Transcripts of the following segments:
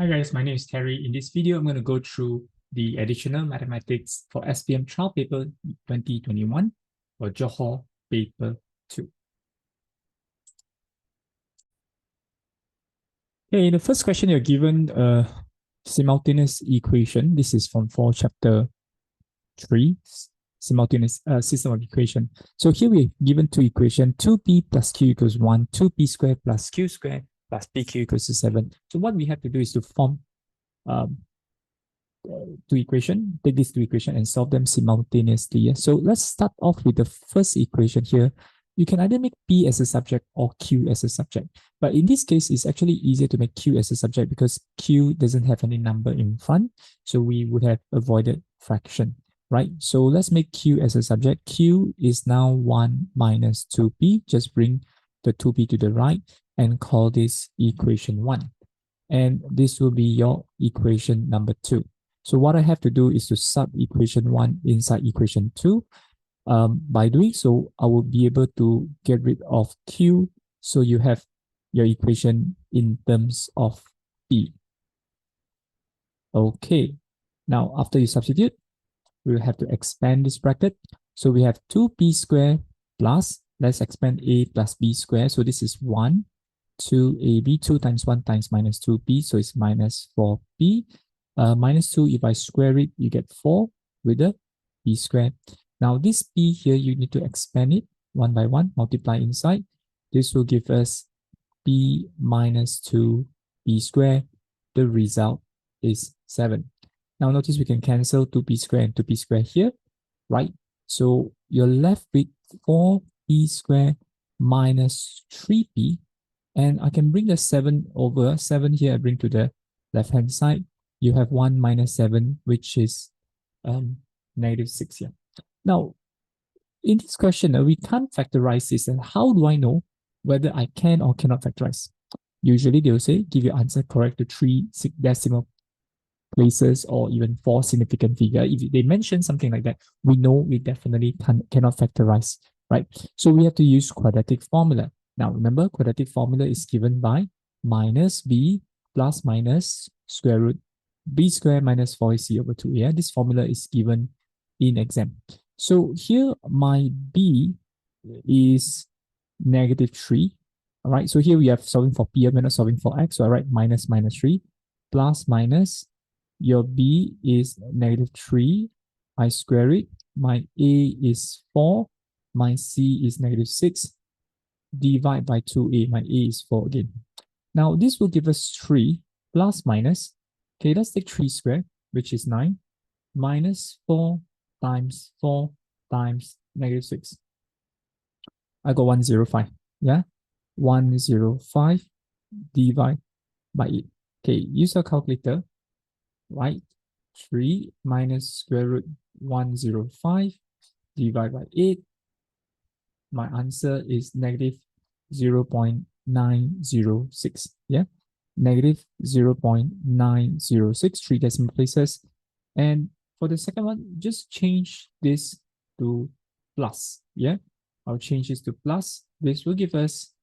Hi guys, my name is Terry. In this video, I'm going to go through the additional mathematics for SPM Trial Paper 2021 or Johor Paper 2. Okay, the first question you're given a simultaneous equation. This is from Chapter 3, simultaneous system of equation. So here we're given two equations, 2p plus q equals 1, 2p squared plus q squared plus pq equals to 7. So what we have to do is to form two equation, take these two equations and solve them simultaneously. Yeah? So let's start off with the first equation here. You can either make P as a subject or Q as a subject. But in this case, it's actually easier to make Q as a subject because Q doesn't have any number in front. So we would have avoided fraction, right? So let's make Q as a subject. Q is now 1 minus 2P. Just bring the 2P to the right and call this equation 1. And this will be your equation number 2. So what I have to do is to sub equation 1 inside equation 2. By doing so, I will be able to get rid of Q. So you have your equation in terms of P. Okay. Now, after you substitute, we will have to expand this bracket. So we have 2P squared plus, let's expand A plus B squared. So this is 1, 2AB, 2 times 1 times minus 2P. So it's minus 4P. Minus 2, if I square it, you get 4 with the p squared. Now this p here, you need to expand it 1 by 1, multiply inside. This will give us p minus 2p squared. The result is 7. Now notice we can cancel 2p squared and 2p squared here, right? So you're left with 4p squared minus 3p. And I can bring the 7 over. 7 here, I bring to the left-hand side. You have 1 minus 7, which is negative 6 here. Now, in this question, we can't factorize this. And how do I know whether I can or cannot factorize? Usually, they will say, give your answer correct to 3 decimal places or even 4 significant figure. If they mention something like that, we know we definitely cannot factorize, right? So we have to use quadratic formula. Now, remember, quadratic formula is given by minus b plus minus square root b squared minus 4ac over 2. Yeah, this formula is given in exam. So here my b is negative 3. All right, so here we have solving for p, we're not solving for x. So I write minus 3 plus minus your b is negative 3. I square it. My a is 4. My c is negative 6. Divide by 2a. My a is 4 again. Now this will give us 3 plus minus. Okay, let's take 3 squared, which is 9, minus 4 times 4 times negative 6. I got 105. Yeah, 105 divide by 8. Okay, use a calculator. Right, 3 minus square root 105 divided by 8. My answer is negative 0.906. Yeah, negative 0.906, 3 decimal places. And for the second one, just change this to plus. Yeah, I'll change this to plus. This will give us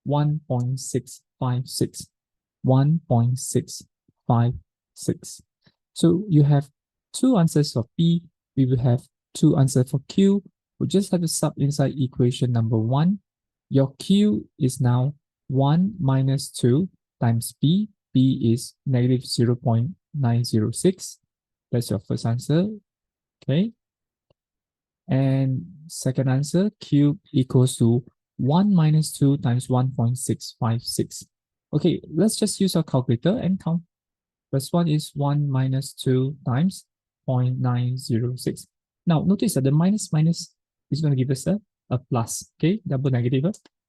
1.656. 1.656. So you have two answers for P. We will have two answers for Q. We just have to sub inside equation number 1. Your Q is now 1 minus 2 times P. P is negative 0.906. That's your first answer. Okay. And second answer, Q equals to 1 minus 2 times 1.656. Okay, let's just use our calculator and count. First one is 1 minus 2 times 0.906. Now, notice that the minus is going to give us a plus, okay, double negative.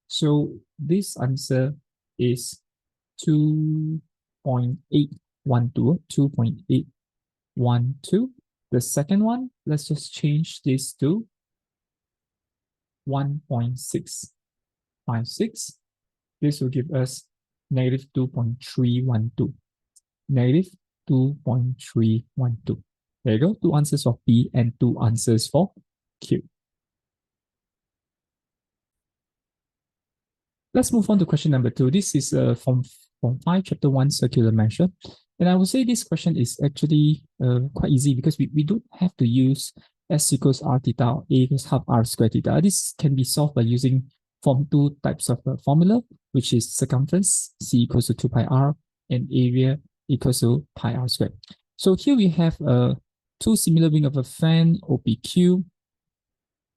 So this answer is 2.812, 2.812. The second one, let's just change this to 1.656. This will give us negative 2.312. Negative 2.312. There you go. Two answers for P and two answers for Q. let's move on to question number 2. This is from 5, chapter 1, circular measure. And I would say this question is actually quite easy because we don't have to use S equals R theta or A equals half R squared theta. This can be solved by using form 2 types of formula, which is circumference, C equals to 2 pi R, and area equals to pi R squared. So here we have two similar wing of a fan, OPQ,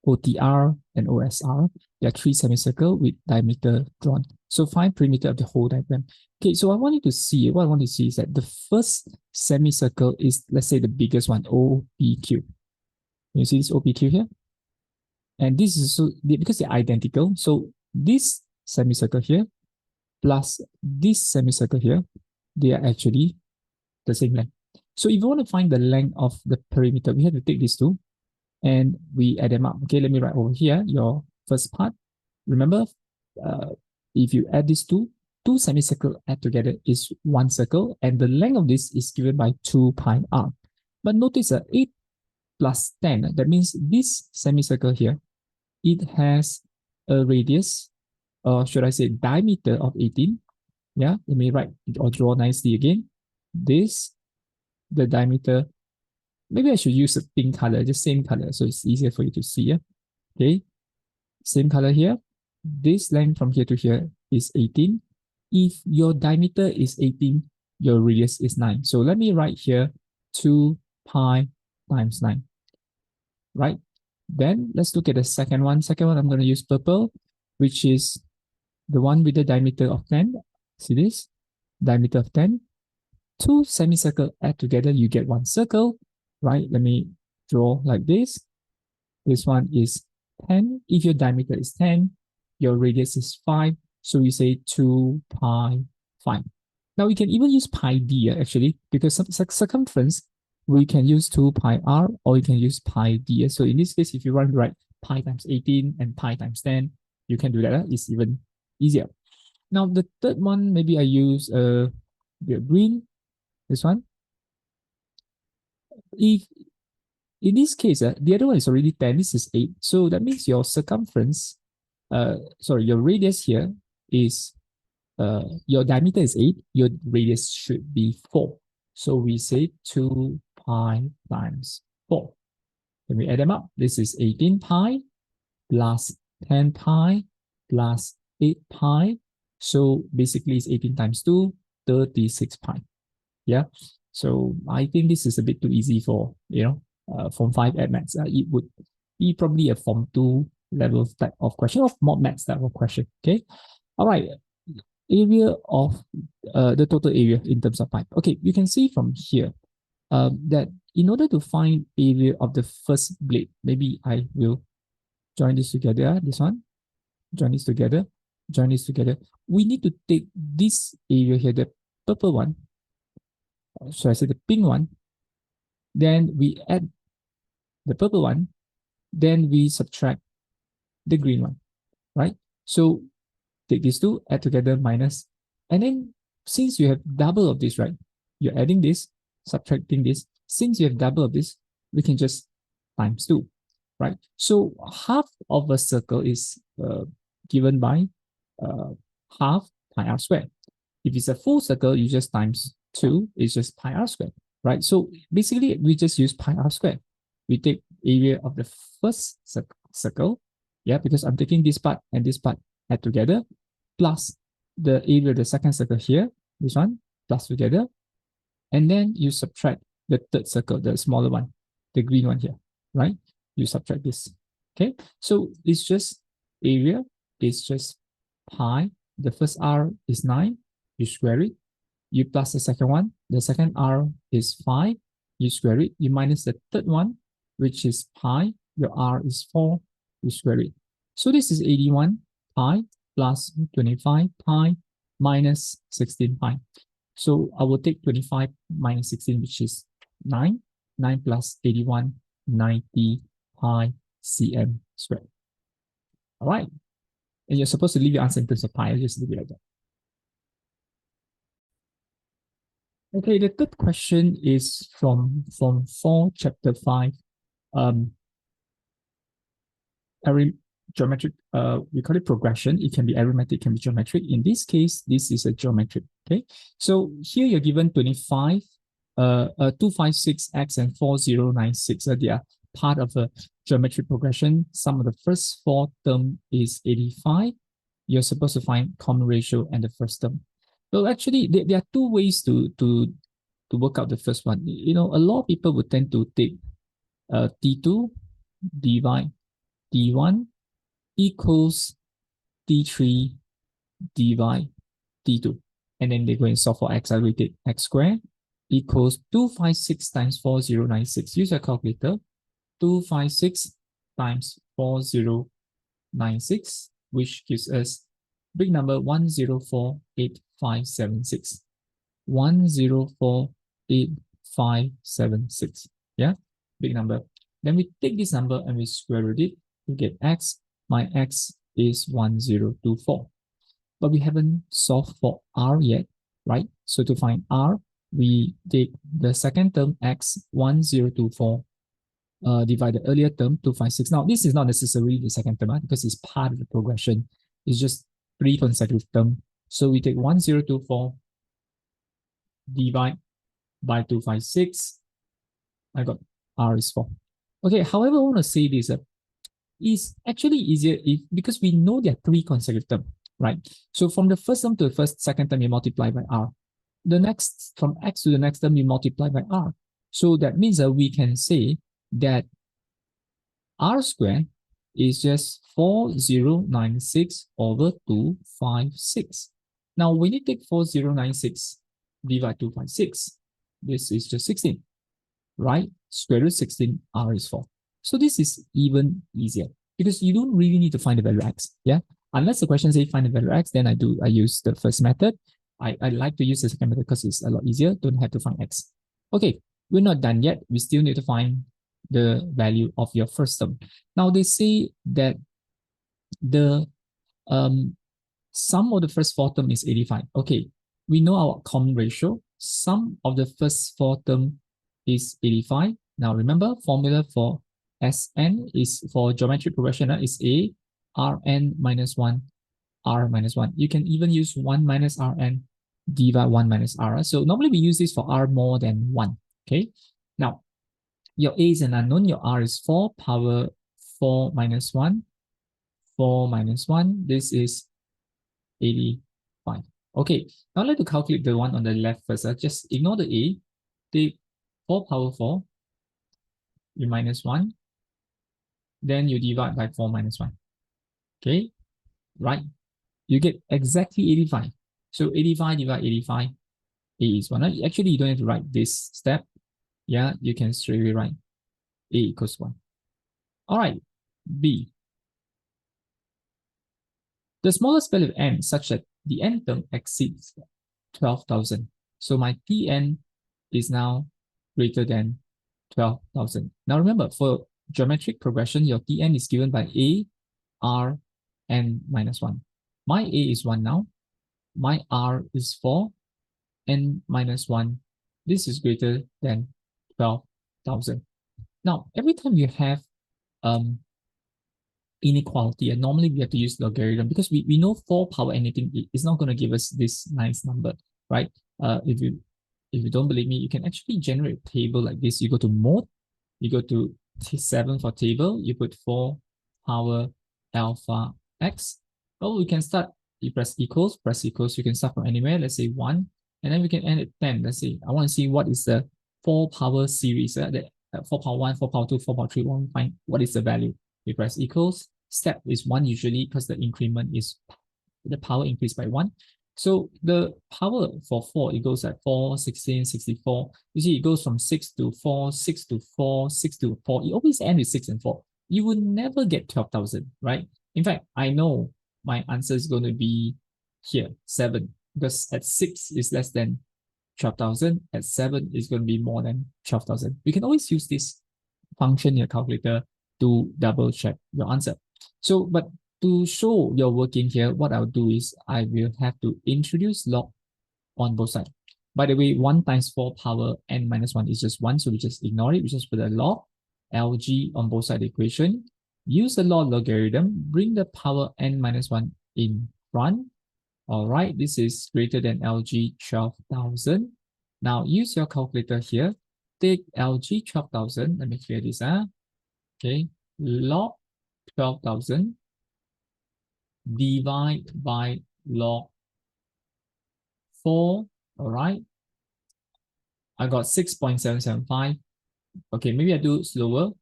OTR, and OSR. There are 3 semicircles with diameter drawn. So find perimeter of the whole diagram. Okay, so what I want to see is that the first semicircle is, let's say, the biggest one, OPQ. You see this OPQ here? And this is so because they're identical. So this semicircle here plus this semicircle here, they are actually the same length. So if you want to find the length of the perimeter, we have to take these two and we add them up. Okay, let me write over here your first part. Remember, if you add these two semicircles add together is one circle, and the length of this is given by 2 pi r. But notice 8 plus 10, that means this semicircle here, it has a radius, or should I say diameter of 18. Yeah, let me write or draw nicely again. This, the diameter, maybe I should use a pink color, just same color, so it's easier for you to see. Yeah? Okay, same color here. This length from here to here is 18. If your diameter is 18, your radius is 9. So let me write here 2 pi times 9. Right? Then let's look at the second one. Second one, I'm going to use purple, which is the one with the diameter of 10. See this? Diameter of 10. 2 semicircles add together, you get one circle. Right? Let me draw like this. This one is 10. If your diameter is 10, your radius is 5. So we say 2 pi 5. Now we can even use pi d actually, because circumference, we can use 2 pi r or you can use pi d. So in this case, if you want to write pi times 18 and pi times 10, you can do that. It's even easier. Now the third one, maybe I use the green, this one. If in this case, the other one is already 10, this is 8. So that means your circumference, your radius here is, your diameter is 8, your radius should be 4. So we say 2 pi times 4. Then we add them up. This is 18 pi plus 10 pi plus 8 pi. So basically it's 18 times 2, 36 pi. Yeah. So I think this is a bit too easy for, Form 5 Add Maths. It would be probably a Form 2 level type of question, or Mod Maths type of question. Okay. All right. Area of the total area in terms of pipe. Okay, you can see from here that in order to find area of the first blade, maybe I will join this together, this one, join this together, join this together. We need to take this area here, the purple one, should I say the pink one, then we add the purple one, then we subtract the green one, right? So take these two, add together, minus, and then since you have double of this, right? You're adding this, subtracting this. Since you have double of this, we can just times 2, right? So half of a circle is given by half pi r squared. If it's a full circle, you just times 2, it's just pi r squared, right? So basically, we just use pi r squared. We take area of the first circle, yeah, because I'm taking this part and this part add together, plus the area of the second circle here, this one, plus together, and then you subtract the third circle, the smaller one, the green one here, right? You subtract this, okay? So it's just area, it's just pi, the first r is 9, you square it, you plus the second one, the second r is 5, you square it, you minus the third one, which is pi, your r is 4, you square it. So this is 81 pi plus 25 pi minus 16 pi. So I will take 25 minus 16, which is 9. 9 plus 81, 90 pi cm squared. All right. And you're supposed to leave your answer in terms of pi. I'll just leave it like that. Okay, the third question is from 4, chapter 5. geometric, we call it progression. It can be arithmetic, can be geometric. In this case, this is a geometric. Okay, so here you're given 25, 256x and 4096. They are part of a geometric progression. Sum of the first four term is 85. You're supposed to find common ratio and the first term. Well, actually, there are two ways to work out the first one. You know, a lot of people would tend to take T2 divide T1 equals T3 divide T2. And then they go and solve for x. I will take x squared equals 256 times 4096. Use your calculator. 256 times 4096, which gives us big number 1048576. 1048576. Yeah, big number. Then we take this number and we square root it. We get x. My x is 1024. But we haven't solved for r yet, right? So to find r, we take the second term x 1024 divide the earlier term 256. Now this is not necessarily the second term because it's part of the progression. It's just 3 consecutive terms. So we take 1024 divide by 256. I got r is 4. Okay, however, I want to say this is actually easier if because we know there are 3 consecutive terms, right? So from the first term to the second term, you multiply by r. The next, from x to the next term, you multiply by r. So that means that we can say that r squared is just 4096 over 256. Now, when you take 4096 divide 256, this is just 16, right? Square root 16, r is 4. So this is even easier because you don't really need to find the value x, yeah? Unless the question says find the value x, then I use the first method. I like to use the second method because it's a lot easier, don't have to find x. Okay, we're not done yet. We still need to find the value of your first term. Now they say that the sum of the first 4 term is 85. Okay, we know our common ratio. Sum of the first 4 term is 85. Now remember, formula for Sn is for geometric progression is a Rn minus 1 r minus 1. You can even use 1 minus Rn divide 1 minus r. So normally we use this for r more than 1. Okay, now your a is an unknown, your r is 4 power 4 minus 1. 4 minus 1, this is 85. Okay, now let's calculate the one on the left first. Just ignore the a, take 4 power 4, you minus 1, then you divide by 4 minus 1. Okay, right? You get exactly 85. So 85 divide 85, a is 1. Actually, you don't have to write this step. Yeah, you can straight away write a equals 1. All right, b. The smallest value of n such that the n term exceeds 12,000. So my Tn is now greater than 12,000. Now remember, for geometric progression, your Tn is given by a, r, n minus 1. My a is 1 now. My r is 4, n minus 1. This is greater than 12,000. Now, every time you have inequality, and normally we have to use logarithm because we know 4 power anything is not going to give us this nice number, right? If you don't believe me, you can actually generate a table like this. You go to mode, you go to 7 for table, you put 4 power alpha x. Oh, we can start, you press equals, you can start from anywhere, let's say 1, and then we can end at 10. Let's say, I want to see what is the 4 power series, 4 power 1, 4 power 2, 4 power 3, we want to find what is the value. We press equals, step is 1 usually because the increment is, the power increased by 1. So the power for 4, it goes at 4, 16, 64. You see, it goes from 6 to 4, 6 to 4, 6 to 4. It always ends with 6 and 4. You will never get 12,000, right? In fact, I know my answer is going to be here, 7, because at 6 is less than 12,000. At 7 is going to be more than 12,000. We can always use this function in your calculator to double check your answer. So, but to show your working here, what I'll do is I will have to introduce log on both sides. By the way, 1 times 4 power n minus 1 is just 1, so we just ignore it. We just put a log, LG on both sides of the equation. Use the law logarithm, bring the power n minus 1 in front. All right, this is greater than LG 12,000. Now use your calculator here. Take LG 12,000. Let me clear this. Okay, log 12,000 divide by log 4. All right, I got 6.775. Okay, maybe I do slower.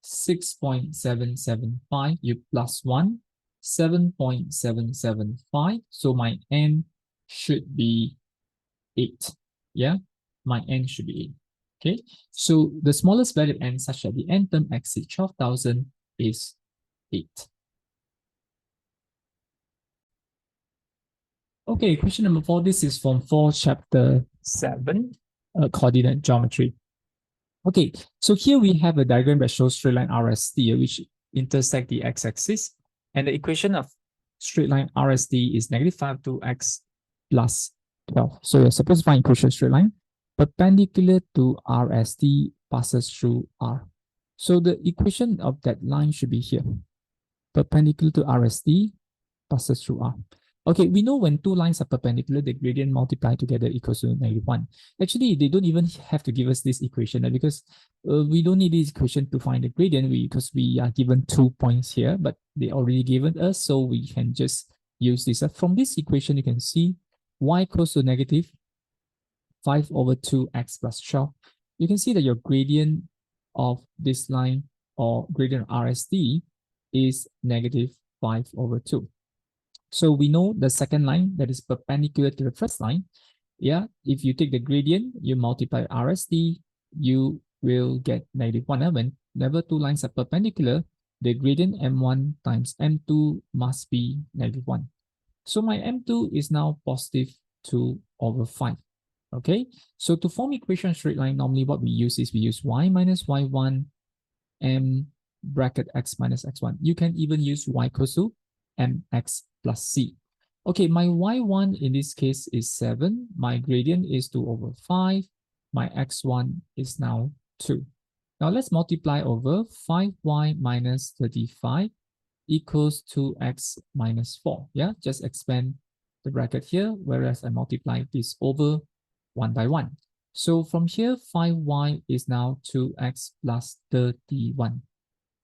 6.775, you plus 1, 7.775. So my n should be 8. Yeah, my n should be 8. Okay, so the smallest value of n such that the n term exceeds 12,000 is 8. Okay, question number 4. This is from 4, chapter 7, coordinate geometry. Okay, so here we have a diagram that shows straight line RST, which intersect the x-axis, and the equation of straight line RST is -5 2x plus 12. So you're supposed to find equation of straight line perpendicular to RST passes through R. So the equation of that line should be here. Perpendicular to RST passes through R. Okay, we know when two lines are perpendicular, the gradient multiply together equals to -1. Actually, they don't even have to give us this equation because we don't need this equation to find the gradient because we are given 2 points here, but they already given us, so we can just use this. From this equation, you can see y equals to -5/2x plus 12. You can see that your gradient of this line or gradient of RST is -5/2. So we know the second line that is perpendicular to the first line. Yeah, if you take the gradient, you multiply RST, you will get -1. Whenever two lines are perpendicular, the gradient m1 times m2 must be -1. So my m2 is now positive 2/5. Okay, so to form equation straight line, normally what we use is we use y minus y1 m bracket x minus x1. You can even use y equals to mx plus c. Okay, my y1 in this case is 7. My gradient is 2/5. My x1 is now 2. Now let's multiply over 5y minus 35 equals 2x minus 4. Yeah, just expand the bracket here, whereas I multiply this over 1 by 1. So from here, 5y is now 2x plus 31.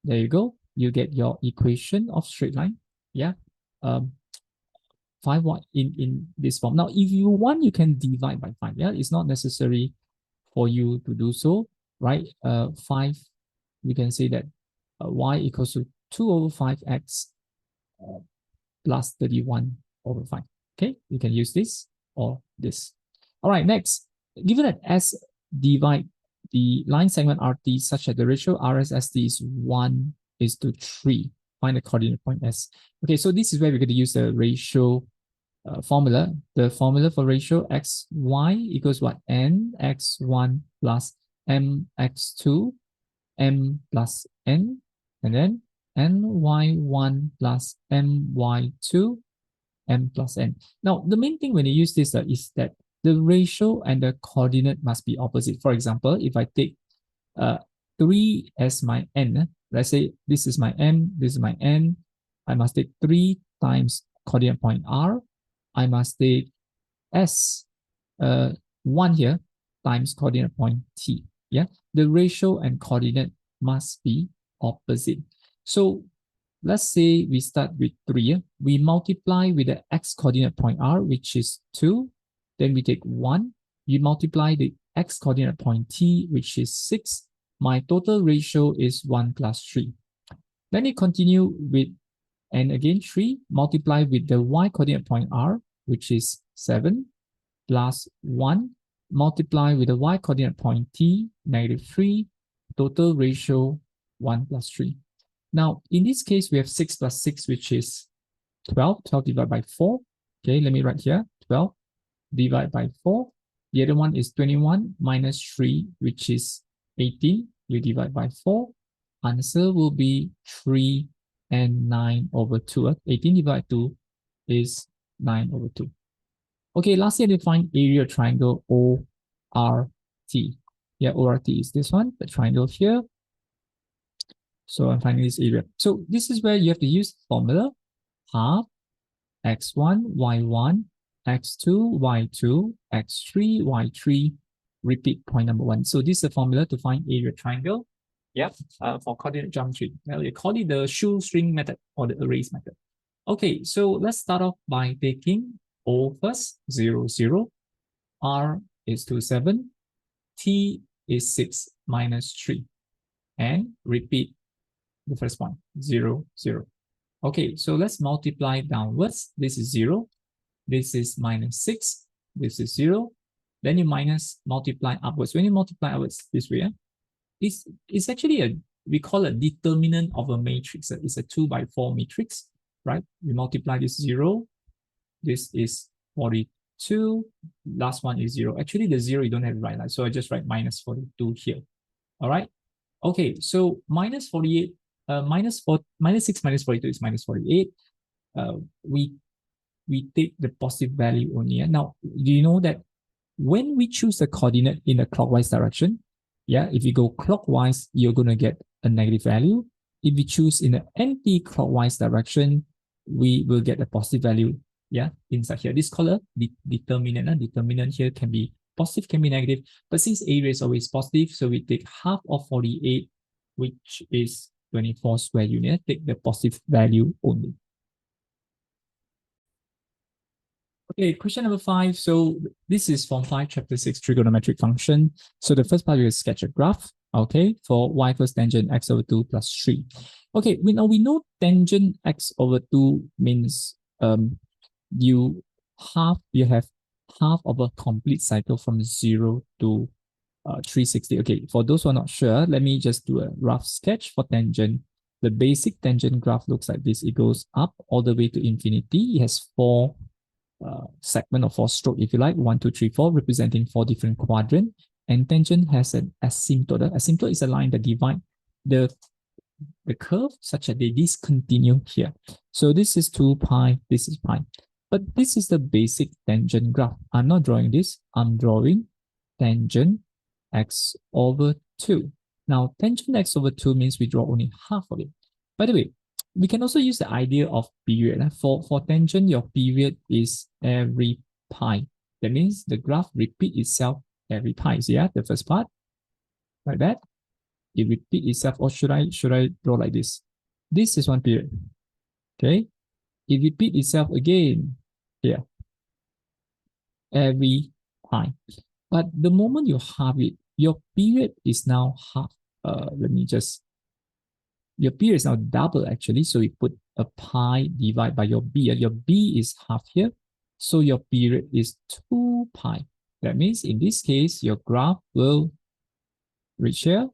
There you go. You get your equation of straight line. Yeah. 5y in this form. Now, if you want, you can divide by 5. Yeah, it's not necessary for you to do so, right? 5, we can say that y equals to 2/5x plus 31/5. Okay, you can use this or this. All right, next, given that S divide the line segment RT such that the ratio RSST is 1:3, find the coordinate point S. Okay, so this is where we're going to use the ratio formula. The formula for ratio xy equals what? N x1 plus m x2 m plus n, and then ny1 plus my2 m plus n. Now, the main thing when you use this is that the ratio and the coordinate must be opposite. For example, if I take 3 as my n, let's say this is my m, this is my n, I must take 3 times coordinate point r. I must take s 1 here times coordinate point t. Yeah, the ratio and coordinate must be opposite. So let's say we start with 3. We multiply with the x coordinate point r, which is 2. Then we take 1. You multiply the x coordinate point t, which is 6. My total ratio is 1 plus 3. Then you continue with, and again 3, multiply with the y coordinate point r, which is 7, plus 1, multiply with the y coordinate point t, -3, total ratio 1 plus 3. Now, in this case, we have 6 plus 6, which is 12. 12 divided by 4. Okay, let me write here. 12 divided by 4. The other one is 21 minus 3, which is 18. You divide by 4. Answer will be 3 and 9/2. 18 divided by 2 is 9/2. Okay, lastly, I define area of triangle ORT. Yeah, ORT is this one, the triangle here. So I'm finding this area. So this is where you have to use formula half x1, y1, x2, y2, x3, y3, repeat point number 1. So this is the formula to find area triangle. Yeah, for coordinate geometry. Now we call it the shoestring method or the erase method. Okay, so let's start off by taking O first, 0, 0. R is 2, 7. T is 6 minus 3. And repeat the first one, 0, 0. Okay, so let's multiply downwards. This is 0. This is minus 6. This is 0. Then you multiply upwards. When you multiply upwards this way, it's actually we call a determinant of a matrix. It's a 2 by 4 matrix, right? We multiply this 0. This is 42. Last one is 0. Actually, the 0 you don't have to write, so I just write minus 42 here. All right. Okay, so minus 48, minus 6 minus 42 is minus 48. We take the positive value only. Now, do you know that when we choose the coordinate in a clockwise direction, yeah, if you go clockwise, you're going to get a negative value. If we choose in an anti-clockwise direction, we will get a positive value, yeah, inside here. This color, the determinant, determinant here can be positive, can be negative, but since area is always positive, so we take half of 48, which is 24 square unit, take the positive value only. Okay, question number 5. So this is Form 5, Chapter 6, Trigonometric function. So the first part is sketch a graph, okay, for y first tangent x over 2 plus 3. Okay, we know tangent x over 2 means you have half of a complete cycle from 0 to 360. Okay, for those who are not sure, let me just do a rough sketch for tangent. The basic tangent graph looks like this. It goes up all the way to infinity. It has 4 segment or 4 stroke, if you like, 1, 2, 3, 4, representing 4 different quadrants. And tangent has an asymptote. The asymptote is a line that divides the curve such that they discontinue here. So this is 2 pi, this is pi. But this is the basic tangent graph. I'm not drawing this. I'm drawing tangent x over 2. Now, tangent x over 2 means we draw only half of it. By the way, we can also use the idea of period. For tangent, your period is every pi. That means the graph repeats itself every pi. So yeah, the first part, like that. It repeats itself, or should I draw like this? This is one period. Okay. It repeats itself again here. Every pi. But the moment you halve it, your period is now half. Your period is now double actually. So we put a pi divided by your b. Your b is half here. So your period is 2 pi. That means in this case, your graph will reach here.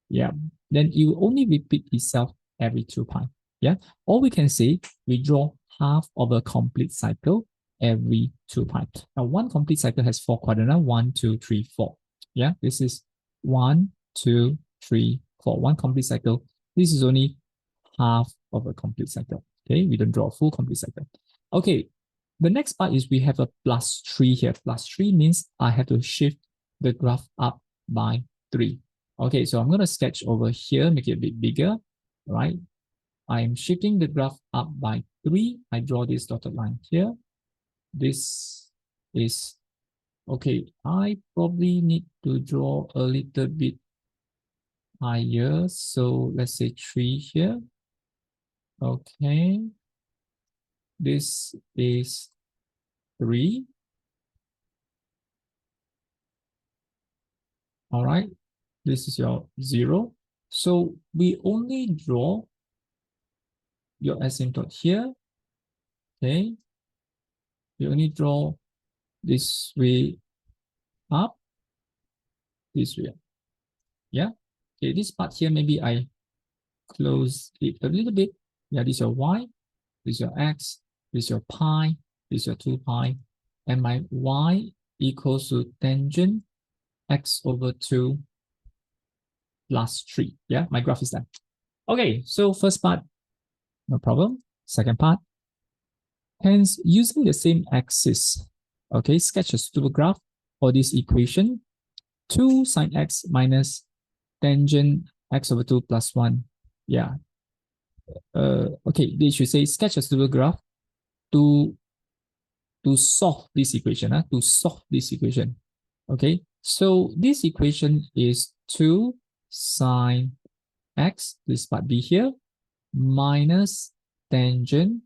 Yeah. Then it will only repeat itself every 2 pi. Yeah. Or we can say we draw half of a complete cycle every 2 pi. Now, one complete cycle has 4 quadrants. 1, 2, 3, 4. Yeah. This is 1, 2, 3, 4. One complete cycle. This is only half of a complete cycle. Okay. We don't draw a full complete cycle. Okay. The next part is we have a plus 3 here. Plus 3 means I have to shift the graph up by 3. Okay, so I'm going to sketch over here, make it a bit bigger, right? I'm shifting the graph up by 3. I draw this dotted line here. This is, okay, I probably need to draw a little bit higher. So let's say 3 here. Okay. This is 3. All right. This is your 0. So we only draw your asymptote here. Okay. We only draw this way up, this way up. Yeah. Okay, this part here, maybe I close it a little bit. Yeah, this is your y, this is your x, this is your pi, this is your 2 pi, and my y equals to tangent x over 2 plus 3. Yeah, my graph is done. Okay, so first part, no problem. Second part, hence using the same axis, okay, sketch a suitable graph for this equation. 2 sine x minus tangent x over 2 plus 1. Yeah. Okay, they should say sketch a suitable graph to solve this equation. To solve this equation. Okay, so this equation is 2 sine x, this part B here, minus tangent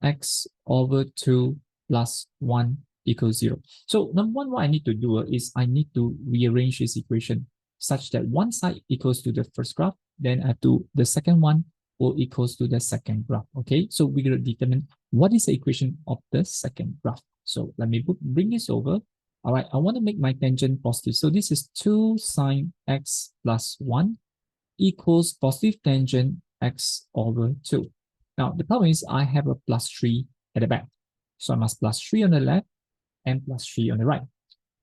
x over 2 plus 1 equals 0. So number one, what I need to do is I need to rearrange this equation such that one side equals to the first graph, then I have to, the second one will equals to the second graph. Okay, so we're going to determine what is the equation of the second graph. So let me bring this over. All right, I want to make my tangent positive. So this is 2 sine x plus 1 equals positive tangent x over 2. Now, the problem is I have a plus 3 at the back. So I must plus 3 on the left and plus 3 on the right.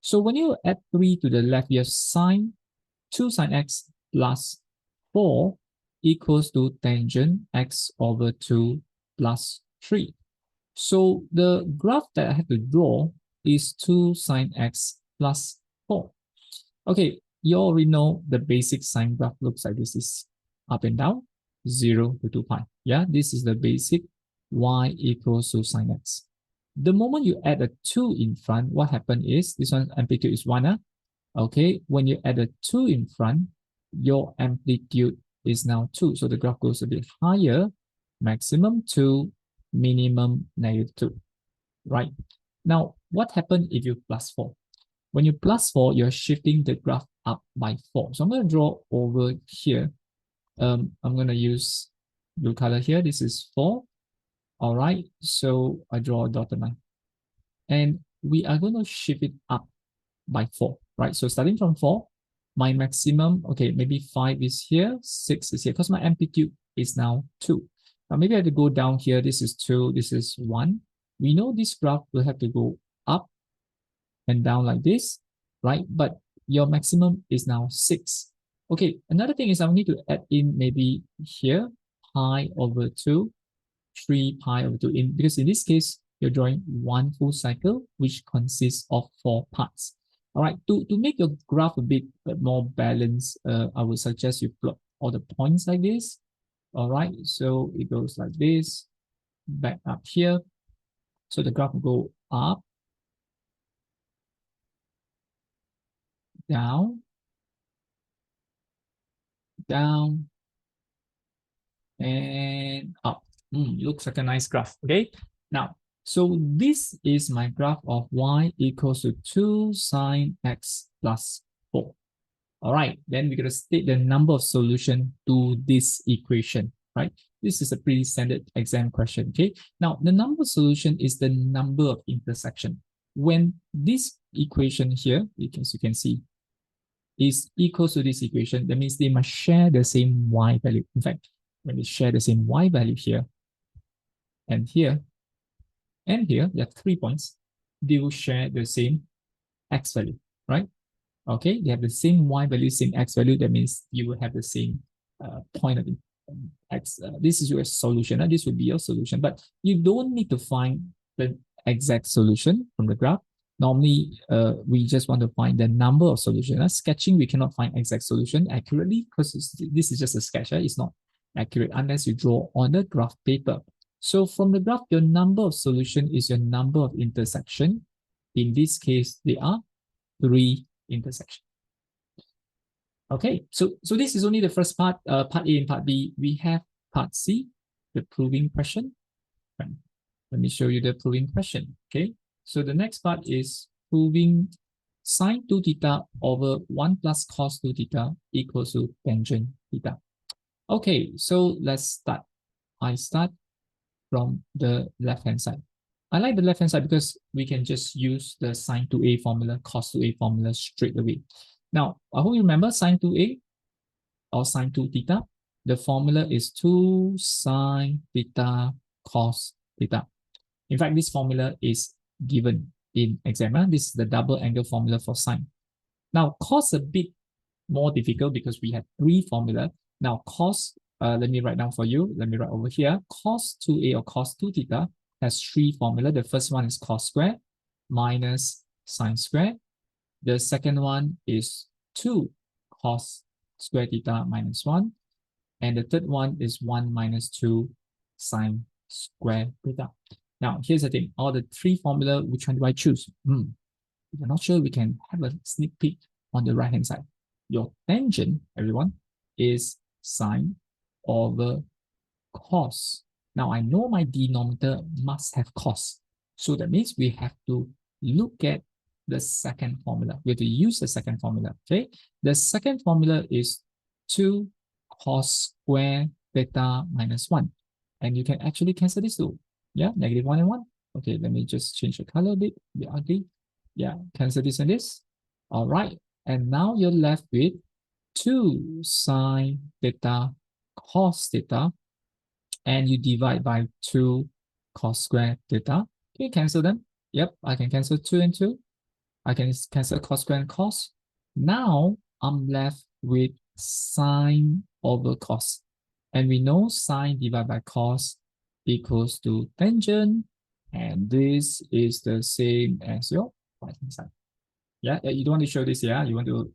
So when you add 3 to the left, you have sine 2 sine x plus 4 equals to tangent x over 2 plus 3. So the graph that I have to draw is 2 sine x plus 4. Okay, you already know the basic sine graph looks like this is up and down, 0 to 2 pi. Yeah, this is the basic y equals to sine x. The moment you add a 2 in front, what happened is, this one amplitude is 1. Okay, when you add a 2 in front, your amplitude is now 2. So the graph goes a bit higher, maximum 2, minimum -2, right? Now, what happened if you plus 4? When you plus 4, you're shifting the graph up by 4. So I'm going to draw over here. I'm going to use blue color here. This is 4. All right, so I draw a dotted line. And we are going to shift it up by 4, right? So starting from 4, my maximum, okay, maybe 5 is here, 6 is here, because my amplitude is now 2. Now maybe I have to go down here. This is 2, this is 1. We know this graph will have to go up and down like this, right? But your maximum is now 6. Okay, another thing is I need to add in maybe here, pi over 2, 3 pi over 2, because in this case, you're drawing one full cycle, which consists of 4 parts. All right, to make your graph a bit more balanced, I would suggest you plot all the points like this. All right, so it goes like this, back up here. So the graph will go up, down, down, and up. Looks like a nice graph, okay? Now, so this is my graph of y equals to 2 sine x plus 4. All right, then we're going to state the number of solution to this equation, right? This is a pretty standard exam question, okay? Now, the number of solution is the number of intersection. When this equation here, as you can see, is equal to this equation, that means they must share the same y value. In fact, when they share the same y value here, and here, and here, there are 3 points, they will share the same x value, right? Okay, they have the same y value, same x value. That means you will have the same point of x. This is your solution. This would be your solution, but you don't need to find the exact solution from the graph. Normally, we just want to find the number of solutions. Sketching, we cannot find exact solution accurately because this is just a sketch. It's not accurate unless you draw on the graph paper. So from the graph, your number of solution is your number of intersection. In this case, they are 3 intersection. Okay, so this is only the first part, part A and part B. We have part C, the proving question. Let me show you the proving question. Okay, so the next part is proving sine 2 theta over 1 plus cos 2 theta equals to tangent theta. Okay, so let's start. I start from the left-hand side. I like the left-hand side because we can just use the sine 2a formula, cos 2a formula straight away. Now, I hope you remember sine 2a or sine 2 theta. The formula is 2 sine theta cos theta. In fact, this formula is given in exam. This is the double angle formula for sine. Now, cos a bit more difficult because we have 3 formula. Now, cos, let me write down for you. Let me write over here. Cos 2a or cos 2 theta has 3 formula. The first one is cos squared minus sine squared. The second one is 2 cos square theta minus 1. And the third one is 1 minus 2 sine square theta. Now, here's the thing. All the three formula, which one do I choose? If you're not sure, we can have a sneak peek on the right-hand side. Your tangent, everyone, is sine over cos. Now, I know my denominator must have cos. So that means we have to look at the second formula. We have to use the second formula, okay? The second formula is 2 cos square theta minus 1. And you can actually cancel this too. Yeah, negative 1 and 1. Okay, let me just change the color a bit ugly. Yeah, cancel this and this. All right, and now you're left with 2 sine theta cos theta, and you divide by 2 cos square theta. Can you cancel them? Yep, I can cancel 2 and 2. I can cancel cos square and cos. Now I'm left with sine over cos. And we know sine divided by cos equals to tangent. And this is the same as your right-hand side. Yeah, you don't want to show this, yeah? You want to,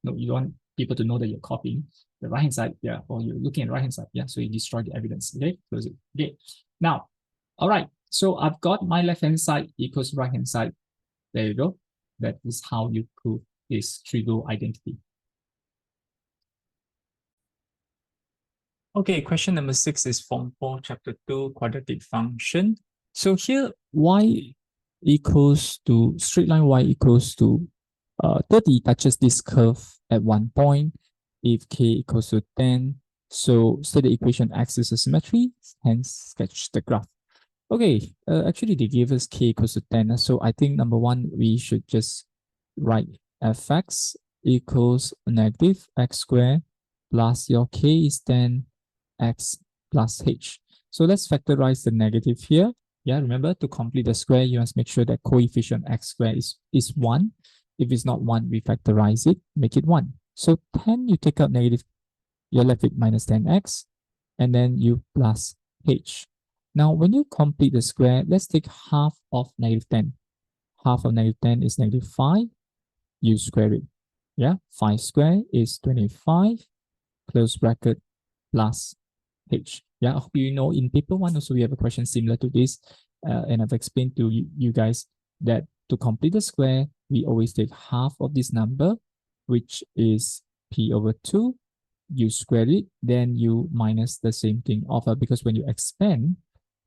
no, you don't want people to know that you're copying the right-hand side, yeah, or you're looking at the right-hand side, yeah? So you destroy the evidence, okay? Close it, okay? Now, all right, so I've got my left-hand side equals right-hand side. There you go. That is how you prove this trigo identity. Okay, question number 6 is Form 4, Chapter 2, Quadratic Function. So here, y equals to, straight line y equals to 30 touches this curve at one point. If k equals to 10, so say the equation x is a symmetry, hence sketch the graph. Okay, actually they gave us k equals to 10. So I think number one, we should just write fx equals negative x squared plus your k is 10 x plus h. So let's factorize the negative here. Yeah, remember to complete the square, you must make sure that coefficient x squared is 1. If it's not 1, we factorize it, make it 1. So 10, you take out negative, you're left with minus 10x, and then you plus h. Now, when you complete the square, let's take half of negative 10. Half of negative 10 is negative 5. You square it. Yeah, 5 squared is 25, close bracket, plus h. Yeah, I hope you know in paper 1 also we have a question similar to this. And I've explained to you guys that to complete the square, we always take half of this number, which is p over 2. You square it, then you minus the same thing over, because when you expand,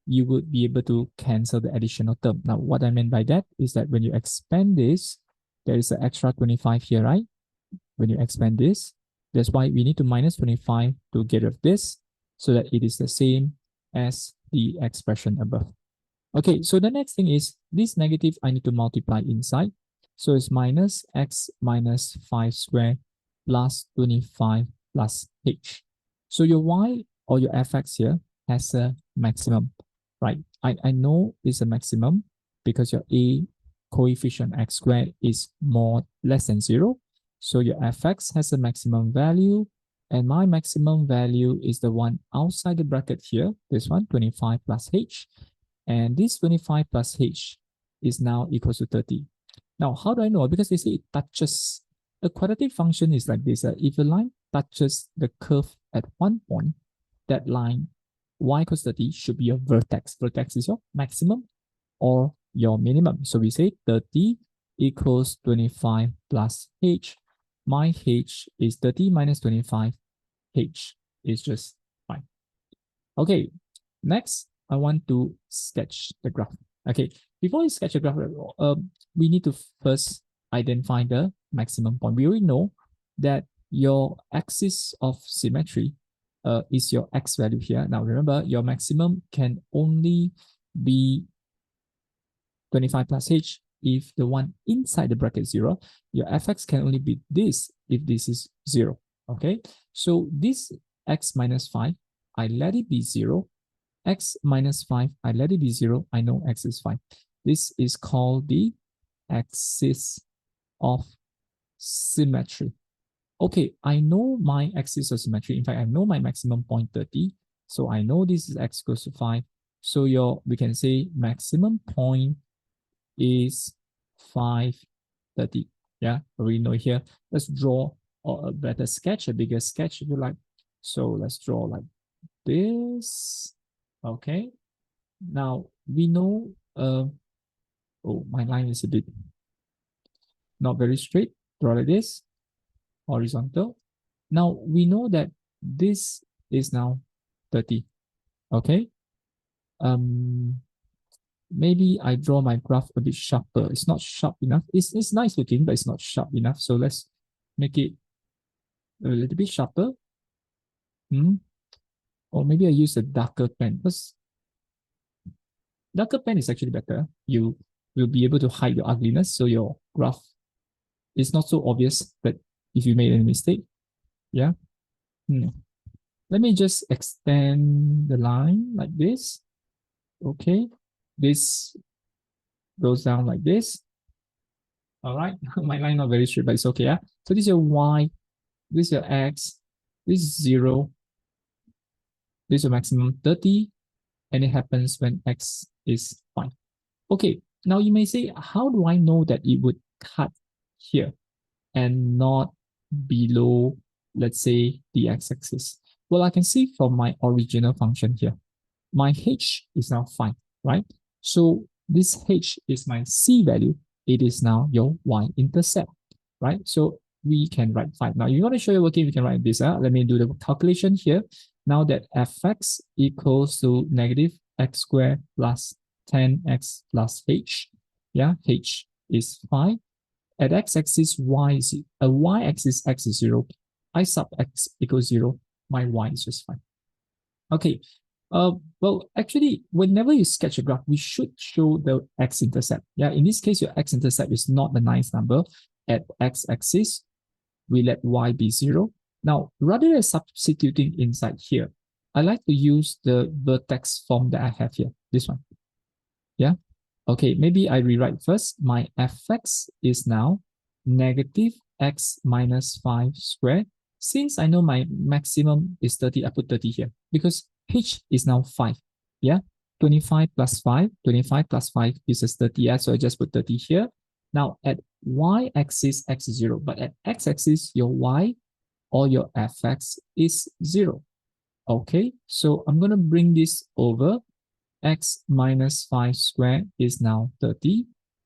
you would be able to cancel the additional term. Now, what I meant by that is that when you expand this, there is an extra 25 here, right? When you expand this, that's why we need to minus 25 to get rid of this, so that it is the same as the expression above. Okay, so the next thing is this negative I need to multiply inside. So it's minus x minus 5 squared plus 25 plus h. So your y or your fx here has a maximum, right? I know it's a maximum because your a coefficient x squared is less than 0. So your fx has a maximum value, and my maximum value is the one outside the bracket here, this one, 25 plus h. And this 25 plus h is now equal to 30. Now, how do I know? Because they say it touches. A quadratic function is like this. If a line touches the curve at one point, that line y equals 30 should be your vertex. Vertex is your maximum or your minimum. So we say 30 equals 25 plus h. My h is 30 minus 25. H is just 5. Okay, next, I want to sketch the graph. Okay, before you sketch a graph, we need to first identify the maximum point. We already know that your axis of symmetry is your x value here. Now remember, your maximum can only be 25 plus h if the one inside the bracket is 0. Your fx can only be this if this is 0. Okay, so this x minus 5, I let it be 0. X minus 5, I let it be 0. I know x is 5. This is called the axis of symmetry. Okay, I know my axis of symmetry. In fact, I know my maximum point 30. So I know this is x equals to 5. So we can say maximum point is 5, 30. Yeah, we know here. Let's draw or a better sketch, a bigger sketch if you like. So let's draw like this. Okay. Now we know, oh, my line is a bit not very straight. Draw like this, horizontal. Now we know that this is now 30. Okay. Maybe I draw my graph a bit sharper. It's not sharp enough. It's nice looking, but it's not sharp enough. So let's make it a little bit sharper. Or maybe I use a darker pen, because darker pen is actually better. You will be able to hide your ugliness, so your graph is not so obvious that if you made any mistake. Yeah. Let me just extend the line like this. Okay. This goes down like this. All right. My line not very straight, but it's okay. Yeah. So this is your y, this is your x, this is 0, this is your maximum 30, and it happens when x is 5. Okay. Now you may say, how do I know that it would cut here and not below, let's say, the x-axis? Well, I can see from my original function here, my h is now 5, right? So this h is my c value. It is now your y-intercept, right? So we can write 5. Now, if you want to show your working, we can write this. Let me do the calculation here. Now that fx equals to negative x squared plus 10x plus h. Yeah, h is 5. At x-axis, y-axis, x is 0. I sub x equals 0. My y is just 5. Okay. Well, actually, whenever you sketch a graph, we should show the x-intercept. Yeah, in this case, your x-intercept is not a nice number. At x-axis, we let y be 0. Now, rather than substituting inside here, I like to use the vertex form that I have here, this one. Yeah. Okay, maybe I rewrite first. My fx is now negative x minus 5 squared. Since I know my maximum is 30, I put 30 here because h is now 5. Yeah, 25 plus 5, 25 plus 5 is 30. Yeah, so I just put 30 here. Now at y-axis, x is 0, but at x-axis, your y or your fx is 0. Okay, so I'm going to bring this over. X minus 5 squared is now 30.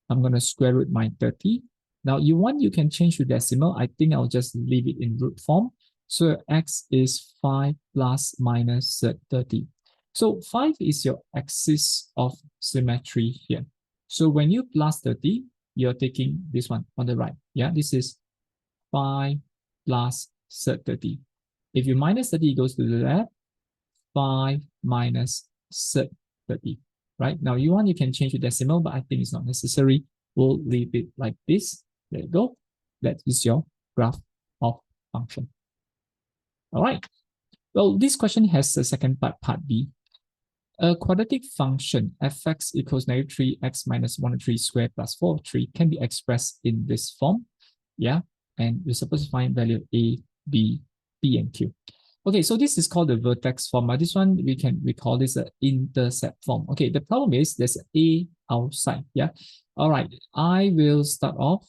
I'm going to square root my 30. Now, you can change to decimal. I think I'll just leave it in root form. So x is 5 plus minus 30. So 5 is your axis of symmetry here. So when you plus 30, you're taking this one on the right. Yeah, this is 5 plus 30. If you minus 30, it goes to the left. 5 minus 30, right? Now you can change to decimal, but I think it's not necessary. We'll leave it like this. There you go. That is your graph of function. All right. Well, this question has a second part, part B. A quadratic function fx equals negative 3x minus 1 over 3 squared plus 4 over 3 can be expressed in this form. Yeah. And we're supposed to find value of a, b, p, and q. Okay, so this is called the vertex form. This one, we call this an intercept form. Okay, the problem is there's a outside. Yeah. All right, I will start off